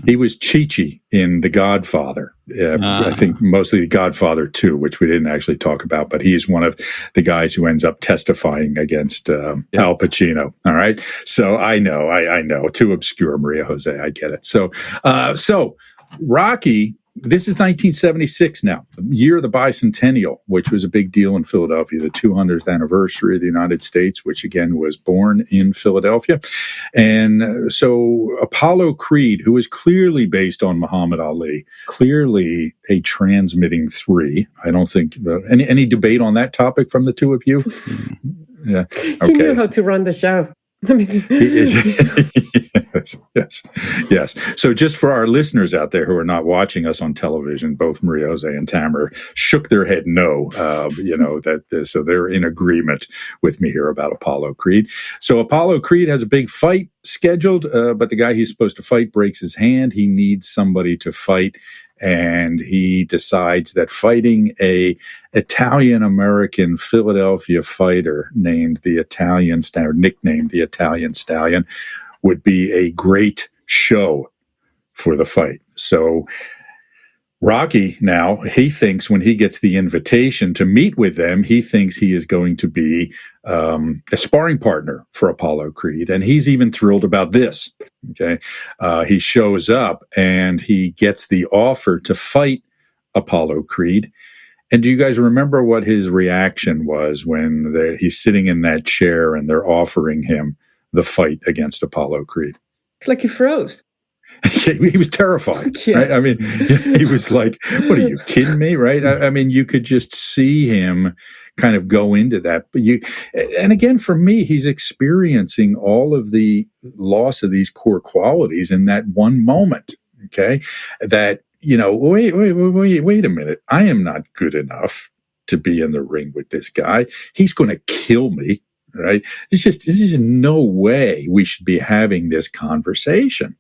He was Chi-Chi in The Godfather. I think mostly The Godfather 2, which we didn't actually talk about, but he's one of the guys who ends up testifying against Al Pacino. All right. So I know. Too obscure, Maria Jose. I get it. So Rocky, this is 1976 now, the year of the bicentennial, which was a big deal in Philadelphia, the 200th anniversary of the United States, which again was born in Philadelphia. And so Apollo Creed, who is clearly based on Muhammad Ali, clearly a transmitting three. I don't think any debate on that topic from the two of you? Yeah. Okay. He knew how to run the show. Yes. So just for our listeners out there who are not watching us on television, both Maria Jose and Tamara shook their head no, so they're in agreement with me here about Apollo Creed. So Apollo Creed has a big fight scheduled, but the guy he's supposed to fight breaks his hand. He needs somebody to fight, and he decides that fighting a Italian-American Philadelphia fighter named the Italian Stallion, nicknamed the Italian Stallion, would be a great show for the fight. So Rocky now, he thinks when he gets the invitation to meet with them, he thinks he is going to be a sparring partner for Apollo Creed. And he's even thrilled about this. Okay. He shows up and he gets the offer to fight Apollo Creed. And do you guys remember what his reaction was when he's sitting in that chair and they're offering him the fight against Apollo Creed? It's like he froze. He was terrified. Yes. Right? I mean, he was like, what are you kidding me? Right. I mean, you could just see him kind of go into that. And again, for me, he's experiencing all of the loss of these core qualities in that one moment. Okay. That, wait a minute. I am not good enough to be in the ring with this guy. He's going to kill me. Right. There's just no way we should be having this conversation.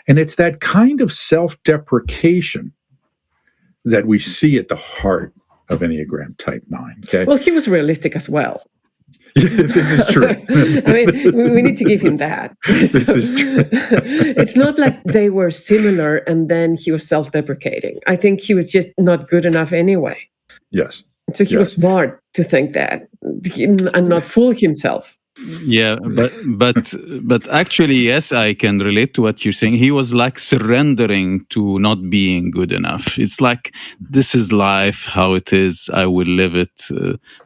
And it's that kind of self-deprecation that we see at the heart of Enneagram Type 9. Okay. Well, he was realistic as well. This is true. I mean, we need to give him that. This is true. It's not like they were similar and then he was self-deprecating. I think he was just not good enough anyway. Yes. So he was smart to think that and not fool himself. Yeah, but actually, yes, I can relate to what you're saying. He was like surrendering to not being good enough. It's like, this is life, how it is. I will live it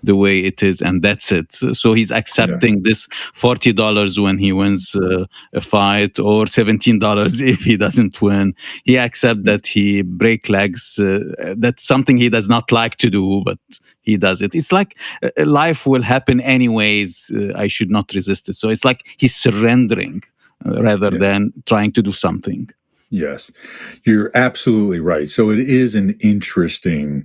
the way it is, and that's it. So he's accepting this $40 when he wins a fight, or $17 if he doesn't win. He accepts that he break legs. That's something he does not like to do, but he does it. It's like life will happen anyways. I should not resist it. So it's like he's surrendering rather than trying to do something. Yes, you're absolutely right. So it is an interesting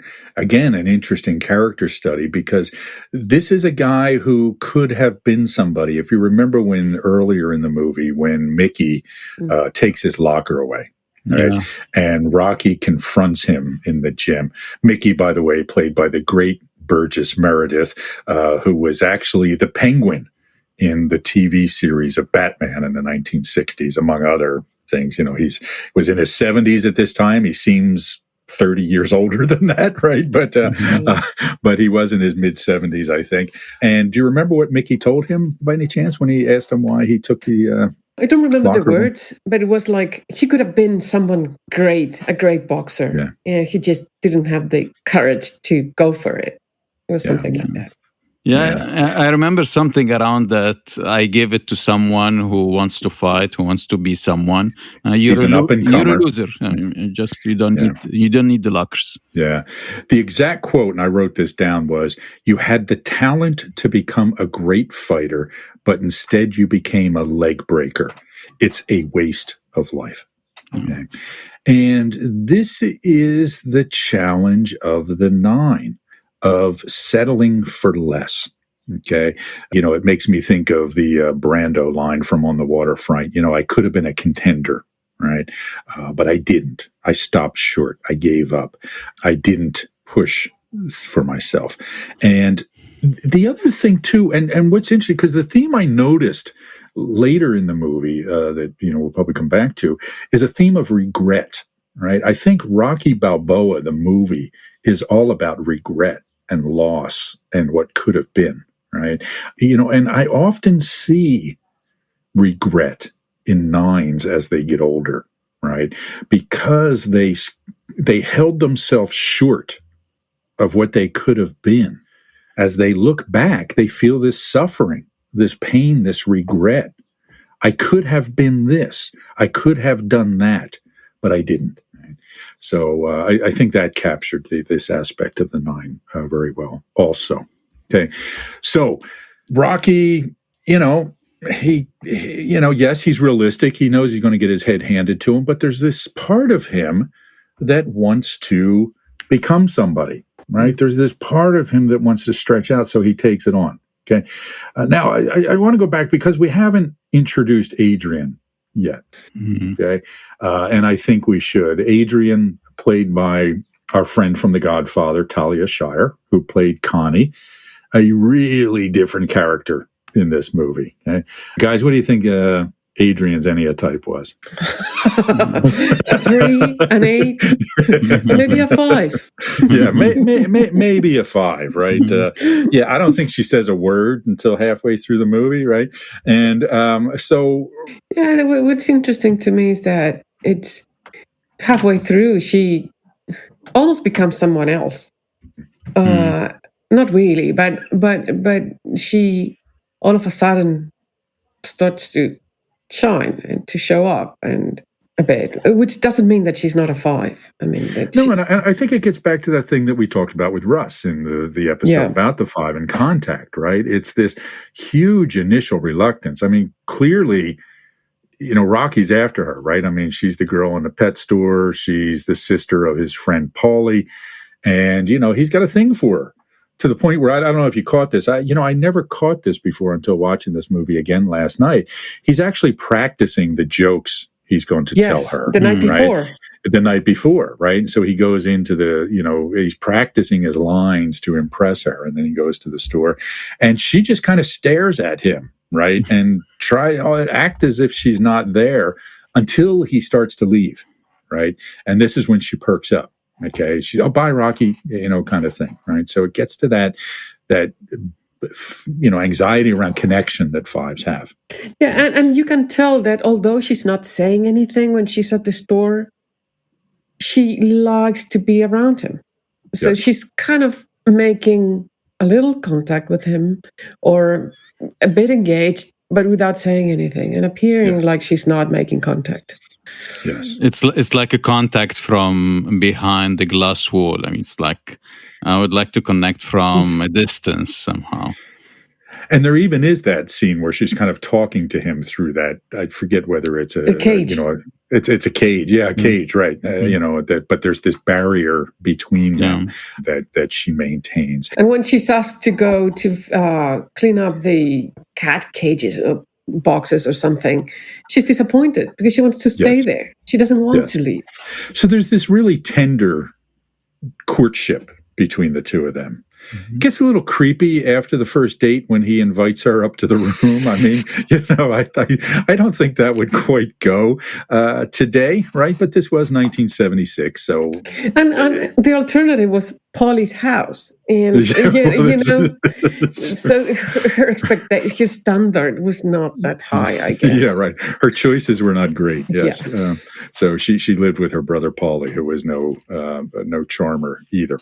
character study, because this is a guy who could have been somebody. If you remember when earlier in the movie, when Mickey takes his locker away. Right. Yeah. And Rocky confronts him in the gym. Mickey, by the way, played by the great Burgess Meredith, who was actually the Penguin in the TV series of Batman in the 1960s, among other things. He was in his 70s at this time. He seems 30 years older than that, right? But he was in his mid 70s, I think. And do you remember what Mickey told him by any chance when he asked him why he took the I don't remember the words, but it was like he could have been someone great, a great boxer. Yeah. He just didn't have the courage to go for it. It was something like that. Yeah, I remember something around that. I gave it to someone who wants to fight, who wants to be someone. He's an up-and-comer. You're a loser. You don't need the lockers. Yeah. The exact quote, and I wrote this down, was, "You had the talent to become a great fighter, but instead you became a leg breaker. It's a waste of life." Okay. And this is the challenge of the Nine, of settling for less. Okay. It makes me think of the Brando line from On the Waterfront. I could have been a contender, right? But I didn't. I stopped short. I gave up. I didn't push for myself. And the other thing too, and what's interesting, because the theme I noticed later in the movie that we'll probably come back to, is a theme of regret, right? I think Rocky Balboa, the movie, is all about regret and loss and what could have been, right? And I often see regret in nines as they get older, right? Because they held themselves short of what they could have been. As they look back, they feel this suffering, this pain, this regret. I could have been this. I could have done that, but I didn't. Right? So I think that captured this aspect of the Nine very well also. Okay. So Rocky, yes, he's realistic. He knows he's going to get his head handed to him, but there's this part of him that wants to become somebody, right? There's this part of him that wants to stretch out, so he takes it on. Okay. Now, I want to go back because we haven't introduced Adrian yet. Mm-hmm. Okay. And I think we should. Adrian, played by our friend from The Godfather, Talia Shire, who played Connie, a really different character in this movie. Okay? Guys, what do you think Adrian's Ennea-type was? A 3, an 8, maybe a 5. Yeah, maybe a 5, right? I don't think she says a word until halfway through the movie, right? And so... Yeah, what's interesting to me is that it's halfway through, she almost becomes someone else. Not really, but she all of a sudden starts to shine and to show up and a bit, which doesn't mean that she's not a 5. I mean, no, and I think it gets back to that thing that we talked about with Russ in the episode about the 5 and contact, right? It's this huge initial reluctance. I mean, clearly, Rocky's after her, right? I mean, she's the girl in the pet store. She's the sister of his friend Paulie, and he's got a thing for her. To the point where I don't know if you caught this. I never caught this before until watching this movie again last night. He's actually practicing the jokes he's going to tell her the night before. Right? The night before, right? So he goes into he's practicing his lines to impress her, and then he goes to the store, and she just kind of stares at him, right, and act as if she's not there until he starts to leave, right? And this is when she perks up. Okay, she bye Rocky, kind of thing, right? So it gets to that anxiety around connection that 5s have. Yeah, and you can tell that although she's not saying anything when she's at the store, she likes to be around him. So she's kind of making a little contact with him, or a bit engaged, but without saying anything and appearing like she's not making contact. Yes, it's like a contact from behind the glass wall. I mean, it's like I would like to connect from a distance somehow. And there even is that scene where she's kind of talking to him through that. I forget whether it's a cage. It's a cage. Yeah, a cage, right? But there's this barrier between them that she maintains. And when she's asked to go to clean up the cat cages boxes or something, she's disappointed because she wants to stay there. She doesn't want to leave. So there's this really tender courtship between the two of them. Mm-hmm. It gets a little creepy after the first date when he invites her up to the room. I mean, I don't think that would quite go today, right? But this was 1976, so and the alternative was Paulie's house, and so her expectation, her standard was not that high, I guess. Yeah, right. Her choices were not great. Yes, so she lived with her brother Paulie, who was no charmer either.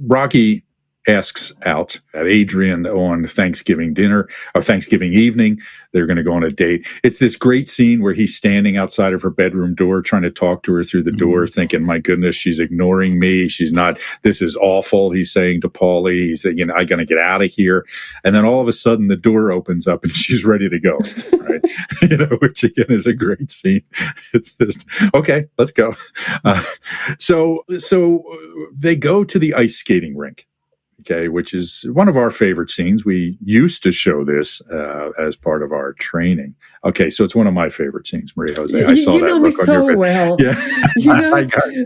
Rocky asks out at Adrian on Thanksgiving dinner or Thanksgiving evening. They're going to go on a date. It's this great scene where he's standing outside of her bedroom door trying to talk to her through the door, thinking, my goodness, she's ignoring me. She's not, this is awful. He's saying to Paulie, he's saying, I'm going to get out of here. And then all of a sudden the door opens up and she's ready to go, right? Which again is a great scene. It's just, okay, let's go. So they go to the ice skating rink. Okay, which is one of our favorite scenes. We used to show this as part of our training. Okay, so it's one of my favorite scenes, Maria Jose. I saw you that know look me on so your face. well. Yeah.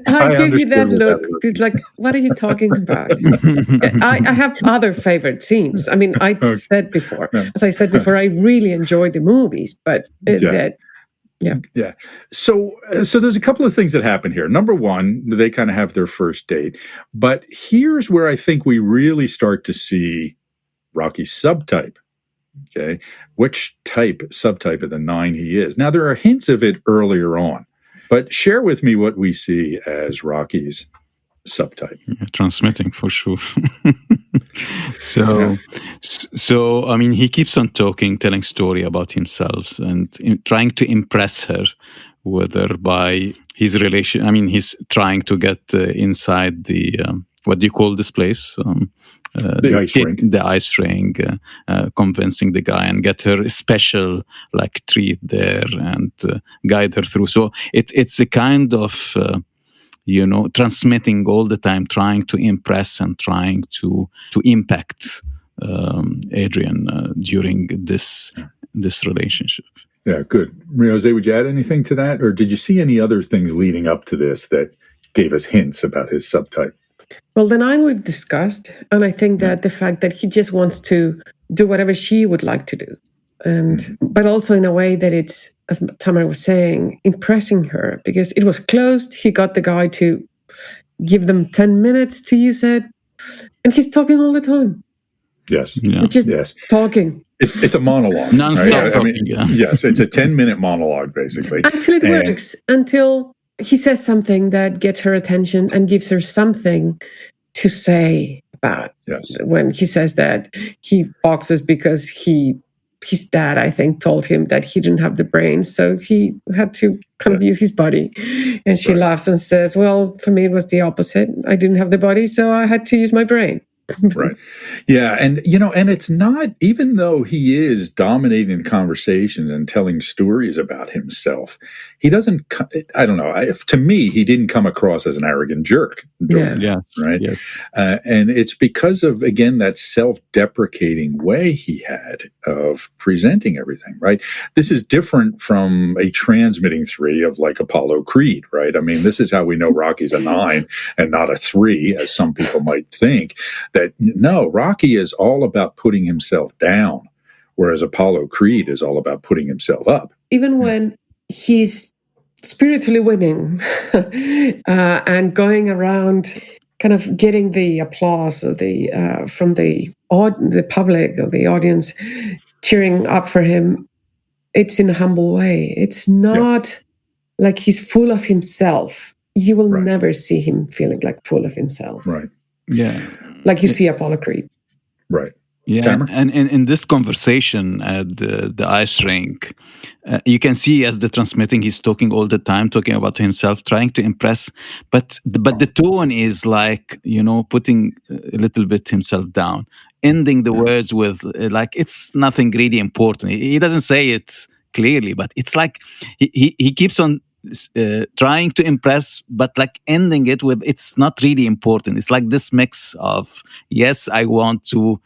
I give you that look. It's like, what are you talking about? I have other favorite scenes. I mean, as I said before, I really enjoy the movies, but Yeah. So there's a couple of things that happen here. Number one, they kind of have their first date. But here's where I think we really start to see Rocky's subtype. Okay. Which subtype of the 9 he is. Now, there are hints of it earlier on, but share with me what we see as Rocky's subtype. Transmitting for sure. So I mean, he keeps on telling story about himself and trying to impress her, whether by his relation. I mean, he's trying to get inside the what do you call this place? The ice rink. The ice rink, convincing the guy and get her a special treat there and guide her through. So it's a kind of transmitting all the time, trying to impress and trying to impact Adrian during this relationship. Yeah, good. Maria Jose, would you add anything to that? Or did you see any other things leading up to this that gave us hints about his subtype? Well, the 9 we've discussed, and I think that the fact that he just wants to do whatever she would like to do, but also in a way that it's, as Tamara was saying, impressing her, because it was closed. He got the guy to give them 10 minutes to use it, and he's talking all the time. Yes. Yeah. Just talking. It's a monologue. Non-stop. Right? Yes, it's a 10-minute monologue, basically. Until it works, until he says something that gets her attention and gives her something to say about. Yes. When he says that he boxes because his dad, I think, told him that he didn't have the brains, so he had to kind of use his body. And she laughs and says, well, for me, it was the opposite. I didn't have the body, so I had to use my brain. Right. Yeah. And, and it's not, even though he is dominating the conversation and telling stories about himself, he doesn't, I don't know, to me, he didn't come across as an arrogant jerk. Yeah. Right. Yes. And it's because of, again, that self-deprecating way he had of presenting everything. Right. This is different from a transmitting 3 of like Apollo Creed. Right. I mean, this is how we know Rocky's a 9 and not a 3, as some people might think. That no, Rocky is all about putting himself down, whereas Apollo Creed is all about putting himself up. Even when he's spiritually winning and going around kind of getting the applause of from the public or the audience cheering up for him, it's in a humble way. It's not like he's full of himself. You will never see him feeling like full of himself. Right. Yeah. Like you see Apollo Creed. Right. Yeah. Cameron? And in this conversation at the ice rink, you can see as the transmitting, he's talking all the time, talking about himself, trying to impress. But the tone is like, putting a little bit himself down, ending the words with it's nothing really important. He doesn't say it clearly, but it's like he keeps on trying to impress, but ending it with it's not really important. It's like this mix of, yes, I want to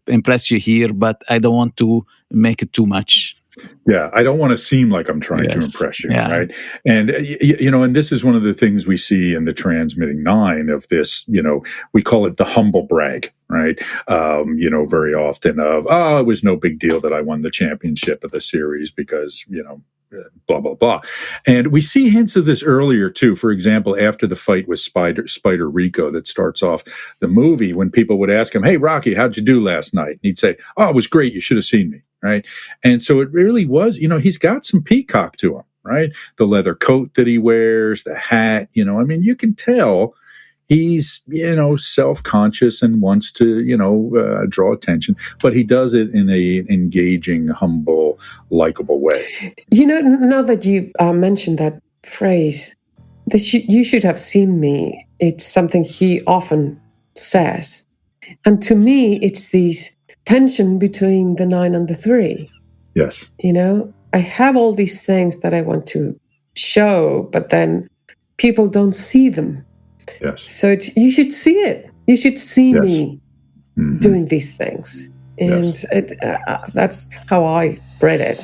impress you here, but I don't want to make it too much. Yeah, I don't want to seem like I'm trying to impress you, right? And, and this is one of the things we see in the transmitting 9 of this, we call it the humble brag, right? Very often of, it was no big deal that I won the championship of the series because, blah, blah, blah. And we see hints of this earlier, too. For example, after the fight with Spider Rico that starts off the movie, when people would ask him, hey, Rocky, how'd you do last night? And he'd say, oh, it was great. You should have seen me, right? And so it really was, he's got some peacock to him, right? The leather coat that he wears, the hat, you can tell he's, self-conscious and wants to, draw attention, but he does it in a engaging, humble, likable way. Now that you mentioned that phrase, you should have seen me. It's something he often says. And to me, it's this tension between the 9 and the 3. Yes. I have all these things that I want to show, but then people don't see them. Yes. So you should see it. You should see me doing these things. And that's how I read it.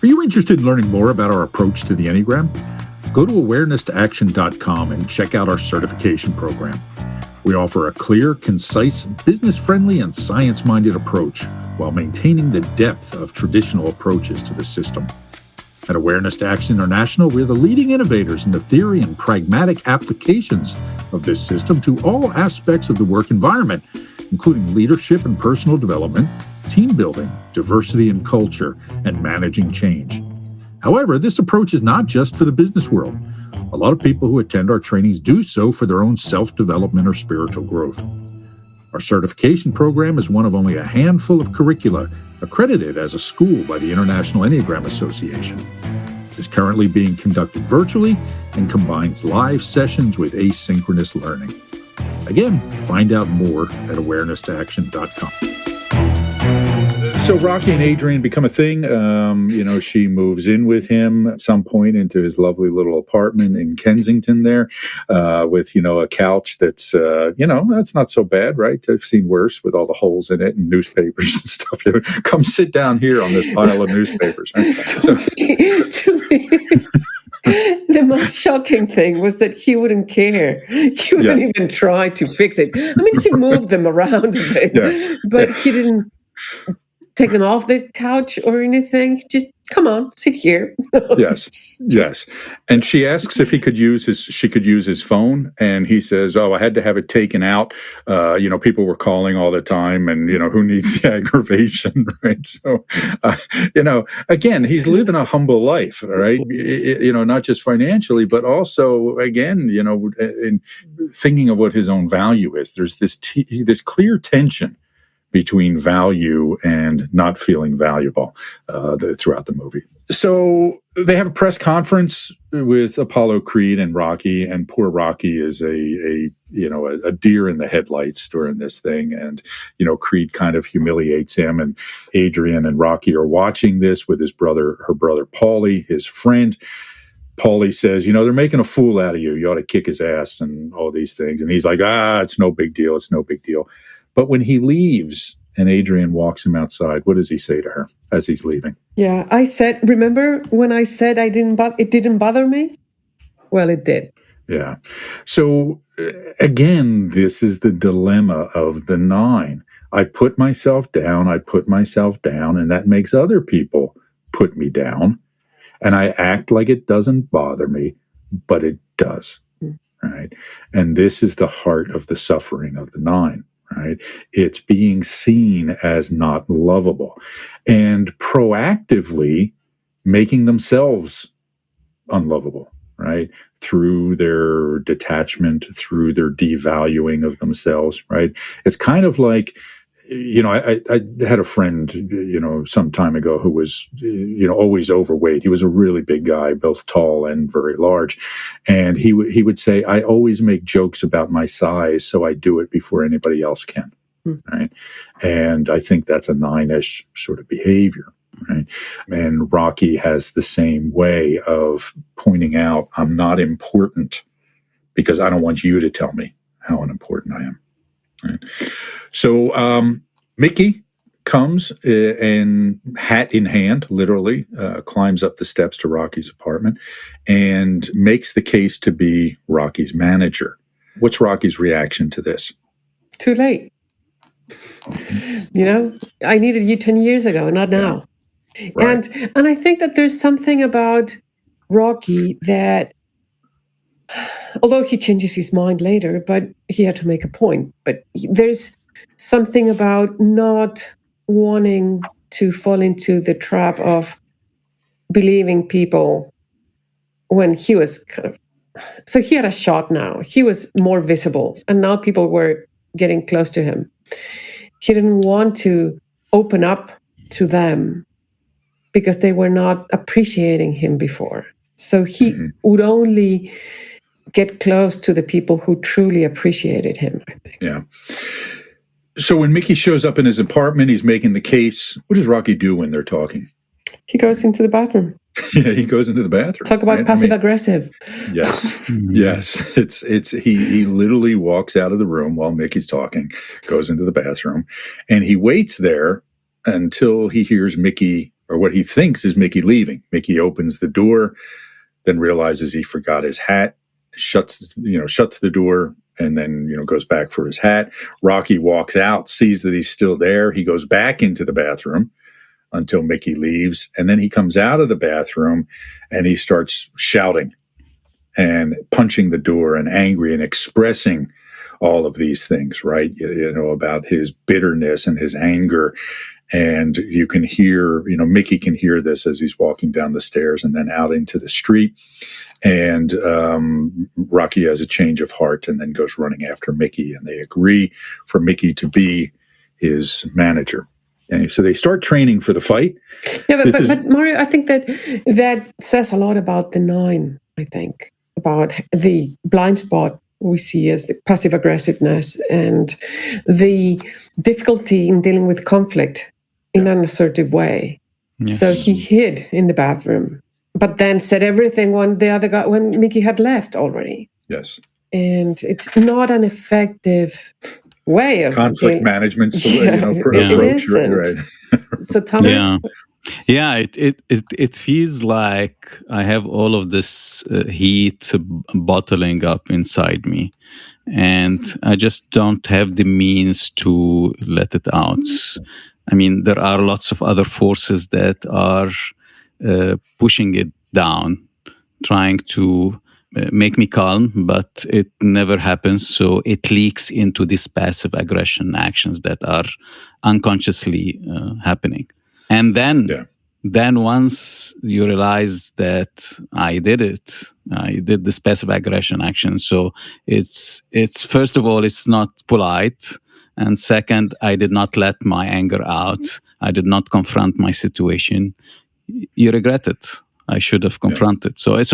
Are you interested in learning more about our approach to the Enneagram? Go to awareness-to-action.com and check out our certification program. We offer a clear, concise, business-friendly, and science-minded approach while maintaining the depth of traditional approaches to the system. At Awareness to Action International, we're the leading innovators in the theory and pragmatic applications of this system to all aspects of the work environment, including leadership and personal development, team building, diversity and culture, and managing change. However, this approach is not just for the business world. A lot of people who attend our trainings do so for their own self-development or spiritual growth. Our certification program is one of only a handful of curricula accredited as a school by the International Enneagram Association. It is currently being conducted virtually and combines live sessions with asynchronous learning. Again, find out more at awareness-to-action.com. So Rocky and Adrian become a thing. She moves in with him at some point into his lovely little apartment in Kensington there, with, a couch that's, that's not so bad, right? I've seen worse with all the holes in it and newspapers and stuff. Come sit down here on this pile of newspapers. Right? To me, the most shocking thing was that he wouldn't care. He wouldn't even try to fix it. I mean, he moved them around a bit, but he didn't take them off the couch or anything. Just come on, sit here. Yes. And she asks if she could use his phone, and he says, "Oh, I had to have it taken out. People were calling all the time, and who needs the aggravation, right?" So, again, he's living a humble life, right? Not just financially, but also, again, in thinking of what his own value is. There's this clear tension between value and not feeling valuable throughout the movie. So they have a press conference with Apollo Creed and Rocky, and poor Rocky is a deer in the headlights during this thing. And, Creed kind of humiliates him, and Adrian and Rocky are watching this with her brother Paulie, his friend. Paulie says, they're making a fool out of you. You ought to kick his ass and all these things. And he's like, it's no big deal. It's no big deal. But when he leaves and Adrian walks him outside, what does he say to her as he's leaving? Yeah, I said, remember when I said it didn't bother me? Well, it did. Yeah. So again, this is the dilemma of the 9. I put myself down, and that makes other people put me down. And I act like it doesn't bother me, but it does. Right. And this is the heart of the suffering of the 9. Right? It's being seen as not lovable and proactively making themselves unlovable, right? Through their detachment, through their devaluing of themselves, right? It's kind of like, I had a friend, some time ago who was, always overweight. He was a really big guy, both tall and very large. And he would say, I always make jokes about my size, so I do it before anybody else can. Right. And I think that's a 9-ish sort of behavior. Right. And Rocky has the same way of pointing out, I'm not important because I don't want you to tell me how unimportant I am. Right. So Mickey comes and hat in hand, literally, climbs up the steps to Rocky's apartment and makes the case to be Rocky's manager. What's Rocky's reaction to this? Too late. I needed you 10 years ago, not now. Yeah. Right. And I think that there's something about Rocky that, although he changes his mind later, but he had to make a point. But there's something about not wanting to fall into the trap of believing people when he was kind of So he had a shot now. He was more visible, and now people were getting close to him. He didn't want to open up to them because they were not appreciating him before. So he would only get close to the people who truly appreciated him, I think. Yeah. So when Mickey shows up in his apartment, he's making the case. What does Rocky do when they're talking? He goes into the bathroom. Yeah, he goes into the bathroom. Talk about passive aggressive. Yes, yes. It's he literally walks out of the room while Mickey's talking, goes into the bathroom, and he waits there until he hears Mickey, or what he thinks is Mickey, leaving. Mickey opens the door, then realizes he forgot his hat, shuts the door, and then goes back for his hat. Rocky walks out, sees that he's still there. He goes back into the bathroom until Mickey leaves. And then he comes out of the bathroom and he starts shouting and punching the door and angry and expressing all of these things, right? About his bitterness and his anger. And you can hear, Mickey can hear this as he's walking down the stairs and then out into the street. And Rocky has a change of heart and then goes running after Mickey. And they agree for Mickey to be his manager. And so they start training for the fight. Yeah, but Mario, I think that says a lot about the Nine, I think, about the blind spot we see as the passive aggressiveness and the difficulty in dealing with conflict in an assertive way. Yes. So he hid in the bathroom, but then said everything when Mickey had left already. Yes. And it's not an effective way of conflict management approach. It isn't. Right. So tell me. Yeah, it feels like I have all of this heat bottling up inside me, and I just don't have the means to let it out. I mean, there are lots of other forces that are pushing it down, trying to make me calm, but it never happens. So it leaks into these passive aggression actions that are unconsciously happening. And then once you realize that I did this passive aggression action. So it's first of all, it's not polite. And second, I did not let my anger out. I did not confront my situation. You regret it. I should have confronted. So it's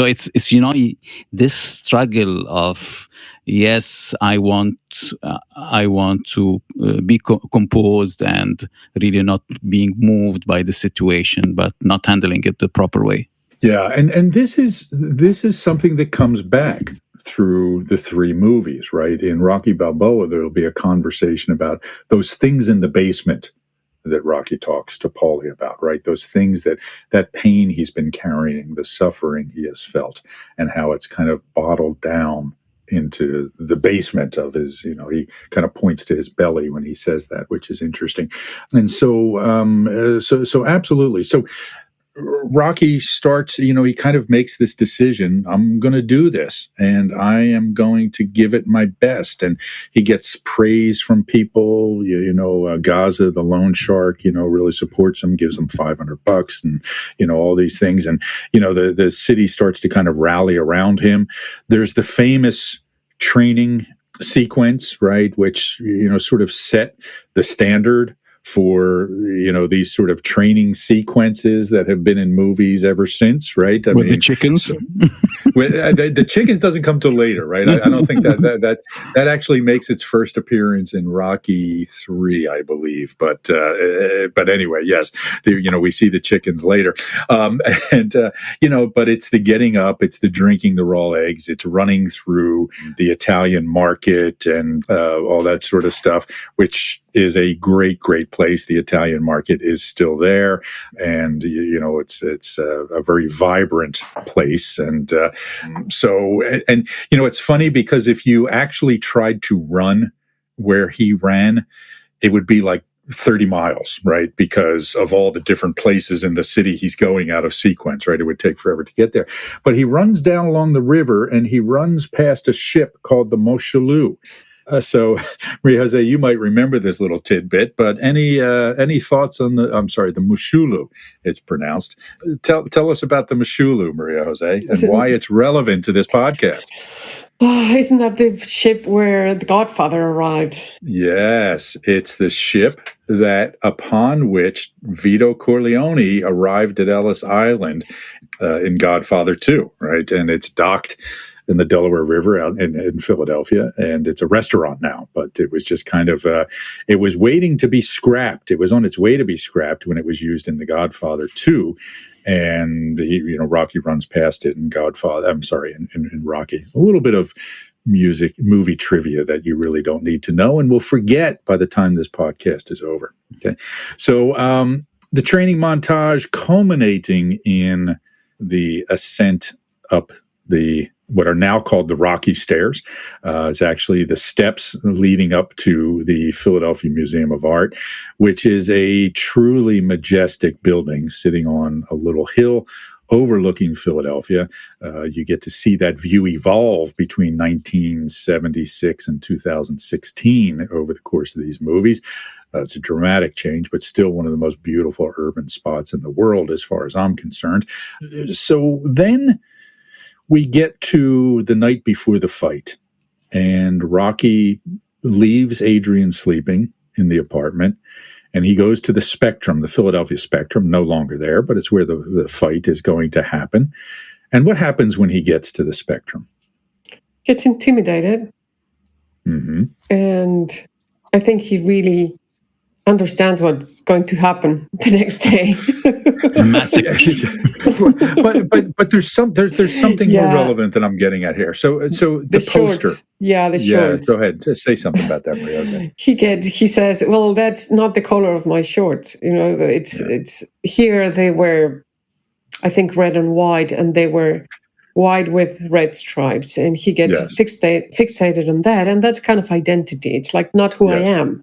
this struggle of, yes, I want to be composed and really not being moved by the situation, but not handling it the proper way. Yeah, and this is something that comes back through the three movies, right? In Rocky Balboa, there will be a conversation about those things in the basement that Rocky talks to Paulie about, right? Those things that pain he's been carrying, the suffering he has felt, and how it's kind of bottled down into the basement of his, he kind of points to his belly when he says that, which is interesting. And so absolutely. So Rocky starts, he kind of makes this decision. I'm going to do this and I am going to give it my best. And he gets praise from people, Gaza, the loan shark, really supports him, gives him $500 and, all these things. And, the city starts to kind of rally around him. There's the famous training sequence, right? Which, sort of set the standard for these sort of training sequences that have been in movies ever since, right? With the chickens, the chickens doesn't come till later, right? I don't think that actually makes its first appearance in Rocky III, I believe. But anyway, yes, we see the chickens later, but it's the getting up, it's the drinking the raw eggs, it's running through the Italian market and all that sort of stuff, which is a great place. The Italian market is still there, and it's a very vibrant place. And it's funny because if you actually tried to run where he ran, it would be like 30 miles, right? Because of all the different places in the city he's going out of sequence, right? It would take forever to get there. But he runs down along the river and he runs past a ship called the Moshulu. So, Maria Jose, you might remember this little tidbit, but any thoughts on the Mushulu, it's pronounced. Tell us about the Mushulu, Maria Jose, and why it's relevant to this podcast. Isn't that the ship where the Godfather arrived? Yes, it's the ship upon which Vito Corleone arrived at Ellis Island in Godfather 2, right? And it's docked in the Delaware River out in Philadelphia, and it's a restaurant now, but it was just kind of, it was waiting to be scrapped. It was on its way to be scrapped when it was used in The Godfather 2, and Rocky runs past it in Rocky. A little bit of movie trivia that you really don't need to know, and will forget by the time this podcast is over. Okay, so the training montage culminating in the ascent up what are now called the Rocky Stairs, is actually the steps leading up to the Philadelphia Museum of Art, which is a truly majestic building sitting on a little hill overlooking Philadelphia. You get to see that view evolve between 1976 and 2016 over the course of these movies. It's a dramatic change, but still one of the most beautiful urban spots in the world as far as I'm concerned. So then we get to the night before the fight, and Rocky leaves Adrian sleeping in the apartment, and he goes to the Spectrum, the Philadelphia Spectrum, no longer there, but it's where the fight is going to happen. And what happens when he gets to the Spectrum? Gets intimidated. Mm-hmm. And I think he really understands what's going to happen the next day. but there's something more relevant that I'm getting at here. So the poster. The shorts. Go ahead. Say something about that, Maria. He says, well, that's not the color of my shorts. It's here they were, I think, red and white, and they were white with red stripes, and he gets fixated on that, and that's kind of identity. It's like not who I am.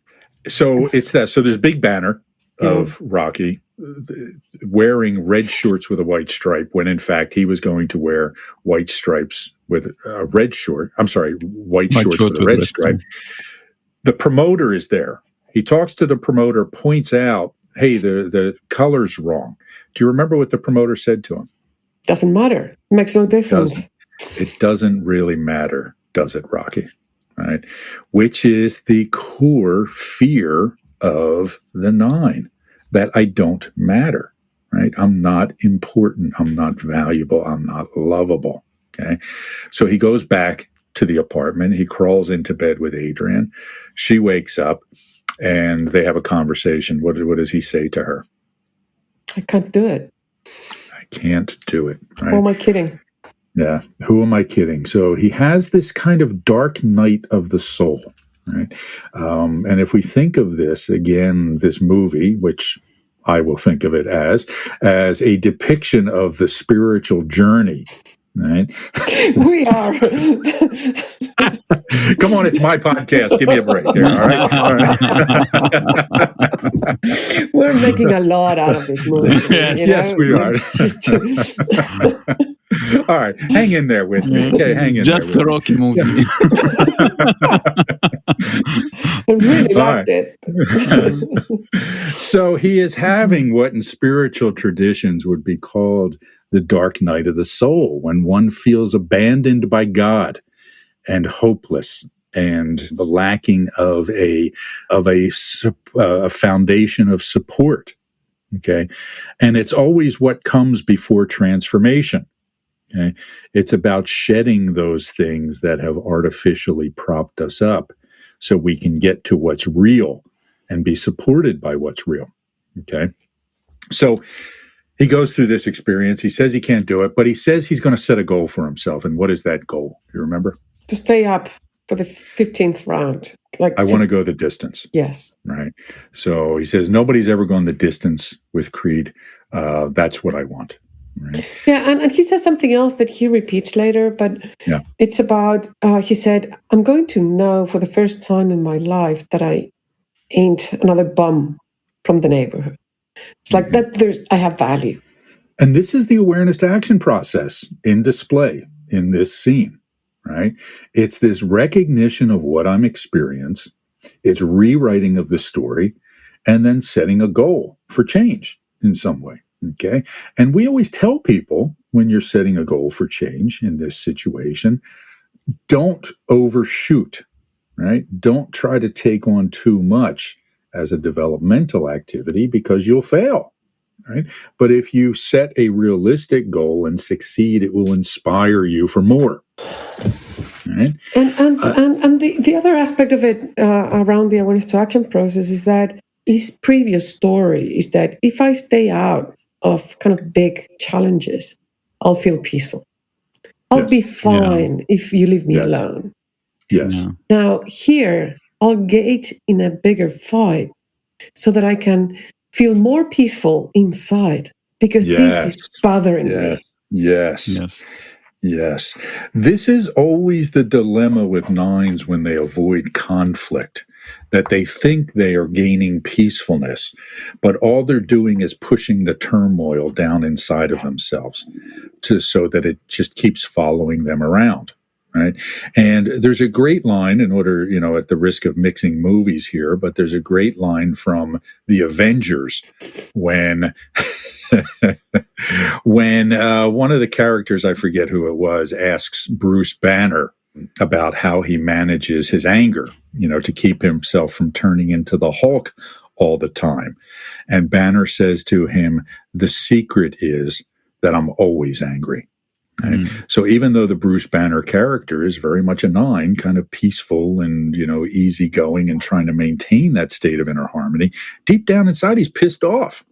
So it's that. So there's a big banner of Rocky wearing red shorts with a white stripe, when in fact he was going to wear white stripes with a red short. I'm sorry, white shorts with a red stripe. The promoter is there. He talks to the promoter, points out, hey, the color's wrong. Do you remember what the promoter said to him? Doesn't matter. It makes no difference. It doesn't really matter, does it, Rocky? Right? Which is the core fear of the Nine, that I don't matter, right? I'm not important. I'm not valuable. I'm not lovable. Okay. So he goes back to the apartment. He crawls into bed with Adrian. She wakes up and they have a conversation. What does he say to her? I can't do it. I can't do it. Right? Who am I kidding? Yeah. Who am I kidding? So he has this kind of dark night of the soul, right? And if we think of this movie, which I will think of it as a depiction of the spiritual journey, right? We are. Come on, it's my podcast. Give me a break here, all right? We're making a lot out of this movie. Yes, we are. All right, hang in there with me. Okay, hang in Just there. Just a Rocky movie. I really liked it. So he is having what in spiritual traditions would be called the dark night of the soul, when one feels abandoned by God and hopeless and lacking of a foundation of support. Okay, and it's always what comes before transformation. Okay? It's about shedding those things that have artificially propped us up so we can get to what's real and be supported by what's real. Okay. So he goes through this experience. He says he can't do it, but he says he's going to set a goal for himself. And what is that goal? You remember? To stay up for the 15th round. I want to go the distance. Yes. Right. So he says, nobody's ever gone the distance with Creed. That's what I want. Right. Yeah, and he says something else that he repeats later, but it's about, he said, I'm going to know for the first time in my life that I ain't another bum from the neighborhood. It's like that I have value. And this is the awareness to action process in display in this scene. right? It's this recognition of what I'm experiencing. It's rewriting of the story and then setting a goal for change in some way. Okay. And we always tell people when you're setting a goal for change in this situation, don't overshoot, right? Don't try to take on too much as a developmental activity because you'll fail, right? But if you set a realistic goal and succeed, it will inspire you for more. Right? And the other aspect of it around the awareness to action process is that his previous story is that if I stay out of kind of big challenges, I'll feel peaceful. I'll be fine if you leave me alone. Yes. Yeah. Now here, I'll get in a bigger fight so that I can feel more peaceful inside because this is bothering me. Yes. This is always the dilemma with nines when they avoid conflict, that they think they are gaining peacefulness, but all they're doing is pushing the turmoil down inside of themselves so that it just keeps following them around. Right. And there's a great line, in order, at the risk of mixing movies here, but there's a great line from The Avengers when when one of the characters, I forget who it was, asks Bruce Banner about how he manages his anger, to keep himself from turning into the Hulk all the time. And Banner says to him, the secret is that I'm always angry. Right? So even though the Bruce Banner character is very much a nine, kind of peaceful and, easygoing and trying to maintain that state of inner harmony, deep down inside, he's pissed off.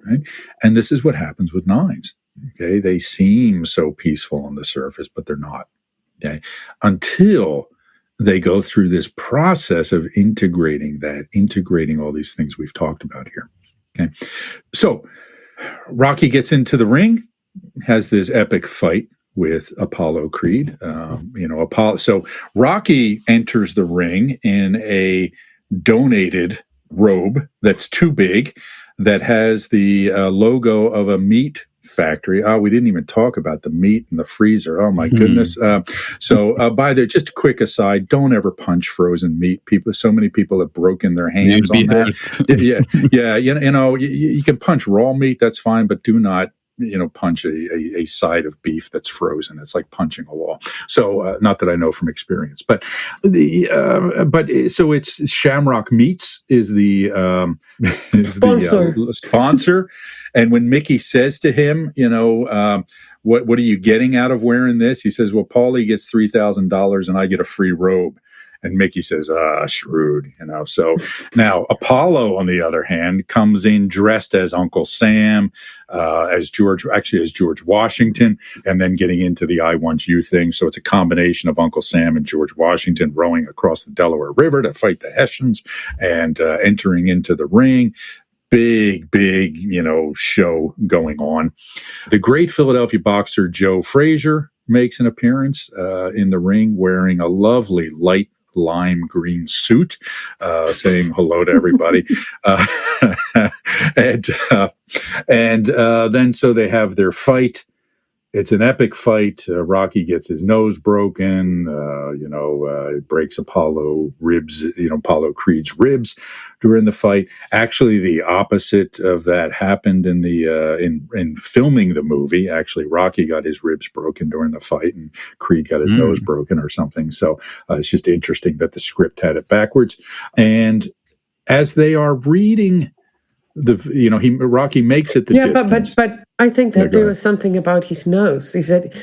Right? And this is what happens with nines. Okay. They seem so peaceful on the surface, but they're not. Okay. Until they go through this process of integrating all these things we've talked about here. Okay. So Rocky gets into the ring, has this epic fight with Apollo Creed. So Rocky enters the ring in a donated robe that's too big, that has the logo of a meat factory. We didn't even talk about the meat in the freezer. Oh my goodness. So by the, just a quick aside, don't ever punch frozen meat. So many people have broken their hands on that. You can punch raw meat, that's fine, but do not punch a side of beef that's frozen. It's like punching a wall. So not that I know from experience, but so it's Shamrock Meats is the sponsor. And when Mickey says to him, what are you getting out of wearing this? He says, well, Paulie gets $3,000 and I get a free robe. And Mickey says, shrewd, So now Apollo, on the other hand, comes in dressed as Uncle Sam, as George Washington, and then getting into the I Want You thing. So it's a combination of Uncle Sam and George Washington rowing across the Delaware River to fight the Hessians and entering into the ring. Big, show going on. The great Philadelphia boxer Joe Frazier makes an appearance in the ring wearing a lovely light lime green suit, saying hello to everybody. And then so they have their fight. It's an epic fight. Rocky gets his nose broken. It breaks Apollo Creed's ribs during the fight. Actually, the opposite of that happened in the in filming the movie. Actually, Rocky got his ribs broken during the fight, and Creed got his nose broken or something. So it's just interesting that the script had it backwards. And as they are reading Rocky makes it the distance. But I think that there was something about his nose. He said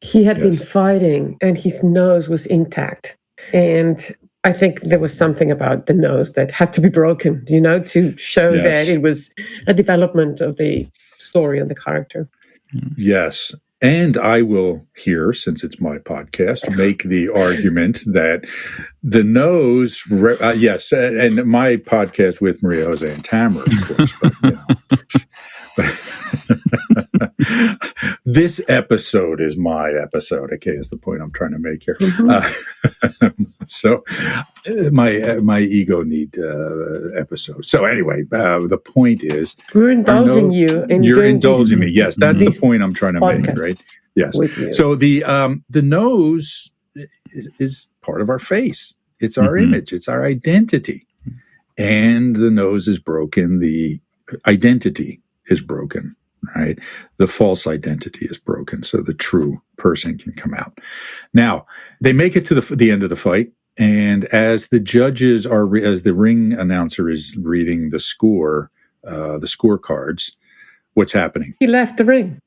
he had been fighting and his nose was intact. And I think there was something about the nose that had to be broken, to show that it was a development of the story and the character. Yes. And I will here, since it's my podcast, make the argument that the nose, and my podcast with Maria Jose and Tamara, of course, but this episode is my episode, okay, is the point I'm trying to make here. So my ego need episode. So anyway, the point is, we're indulging you. You're indulging me. Yes, that's the point I'm trying to make, right? Yes. So the nose is part of our face. It's our image. It's our identity. And the nose is broken. The identity is broken, right? The false identity is broken. So the true person can come out. Now, they make it to the end of the fight. And as the judges as the ring announcer is reading the scorecards, what's happening? He left the ring.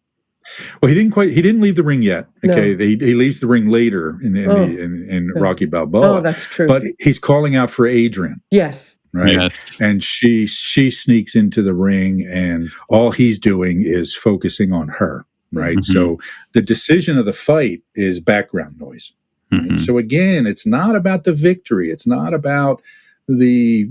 Well, he didn't leave the ring yet. Okay. No. He leaves the ring later in Rocky Balboa. Oh, that's true. But he's calling out for Adrian. Yes. Right. Yes. And she sneaks into the ring, and all he's doing is focusing on her. Right. So the decision of the fight is background noise. So again, it's not about the victory. It's not about the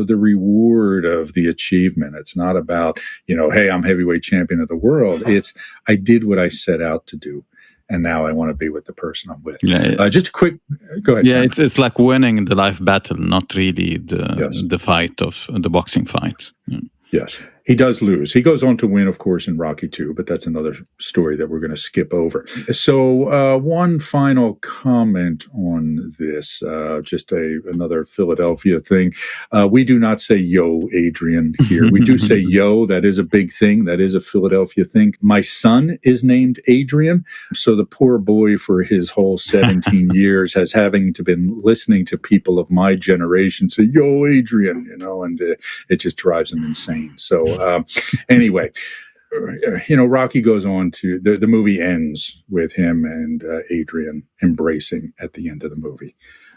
reward of the achievement. It's not about, hey, I'm heavyweight champion of the world. It's, I did what I set out to do, and now I want to be with the person I'm with. Yeah. Just a quick, go ahead. Yeah, Tom. it's like winning the life battle, not really the fight of the boxing fight. Yeah. Yes, he does lose. He goes on to win, of course, in Rocky 2, but that's another story that we're going to skip over. So one final comment on this, just another Philadelphia thing. We do not say yo, Adrian, here. We do say yo. That is a big thing. That is a Philadelphia thing. My son is named Adrian. So the poor boy for his whole 17 years has been listening to people of my generation say, yo, Adrian, and it just drives him insane. So anyway, Rocky goes on to the movie ends with him and Adrian embracing at the end of the movie.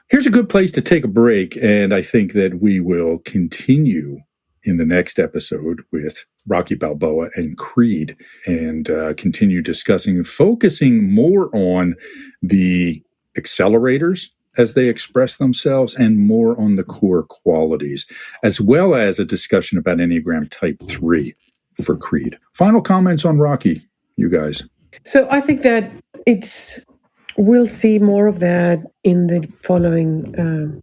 Here's a good place to take a break, and I think that we will continue in the next episode with Rocky Balboa and Creed, and continue discussing and focusing more on the accelerators as they express themselves, and more on the core qualities, as well as a discussion about Enneagram Type 3 for Creed. Final comments on Rocky, you guys. So I think that we'll see more of that in the following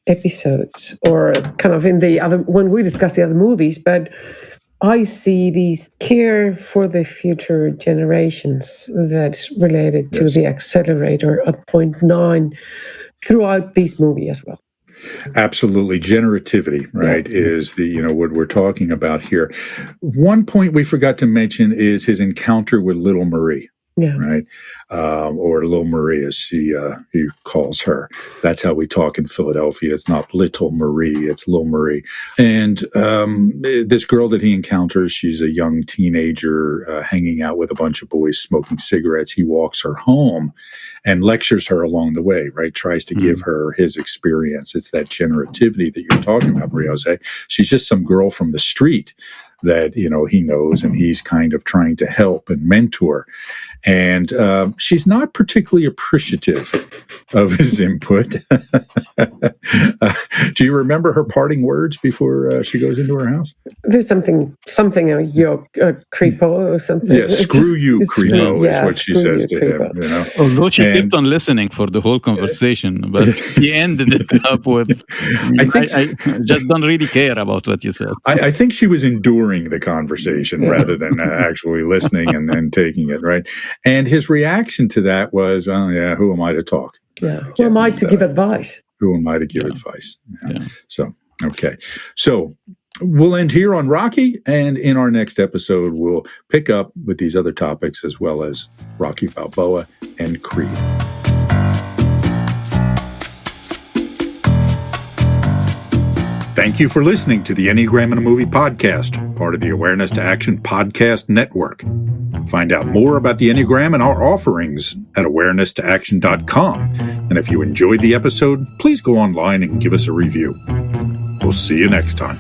episodes, or kind of in the other, when we discuss the other movies. But I see these care for the future generations that's related to the accelerator at point 9 throughout this movie as well. Absolutely. Generativity, right, is the, what we're talking about here. One point we forgot to mention is his encounter with Little Marie. Yeah. Right. Or Little Marie, as he calls her. That's how we talk in Philadelphia. It's not Little Marie, it's Little Marie. And this girl that he encounters, she's a young teenager hanging out with a bunch of boys smoking cigarettes. He walks her home and lectures her along the way, right? Tries to give her his experience. It's that generativity that you're talking about, Maria Jose. She's just some girl from the street that, he knows, and he's kind of trying to help and mentor. And she's not particularly appreciative of his input. Do you remember her parting words before she goes into her house? There's something yo, creepo or something. Yeah, screw you, creepo, is what she says to him. Although she kept on listening for the whole conversation, but he ended it up with, I just don't really care about what you said. I think she was enduring the conversation rather than actually listening and taking it, right? And his reaction to that was, well, yeah, who am I to talk? Yeah. Who am I to give advice? Who am I to give advice? Yeah. So, okay. So we'll end here on Rocky, and in our next episode, we'll pick up with these other topics as well as Rocky Balboa and Creed. Thank you for listening to the Enneagram in a Movie podcast, part of the Awareness to Action podcast network. Find out more about the Enneagram and our offerings at awareness-to-action.com. And if you enjoyed the episode, please go online and give us a review. We'll see you next time.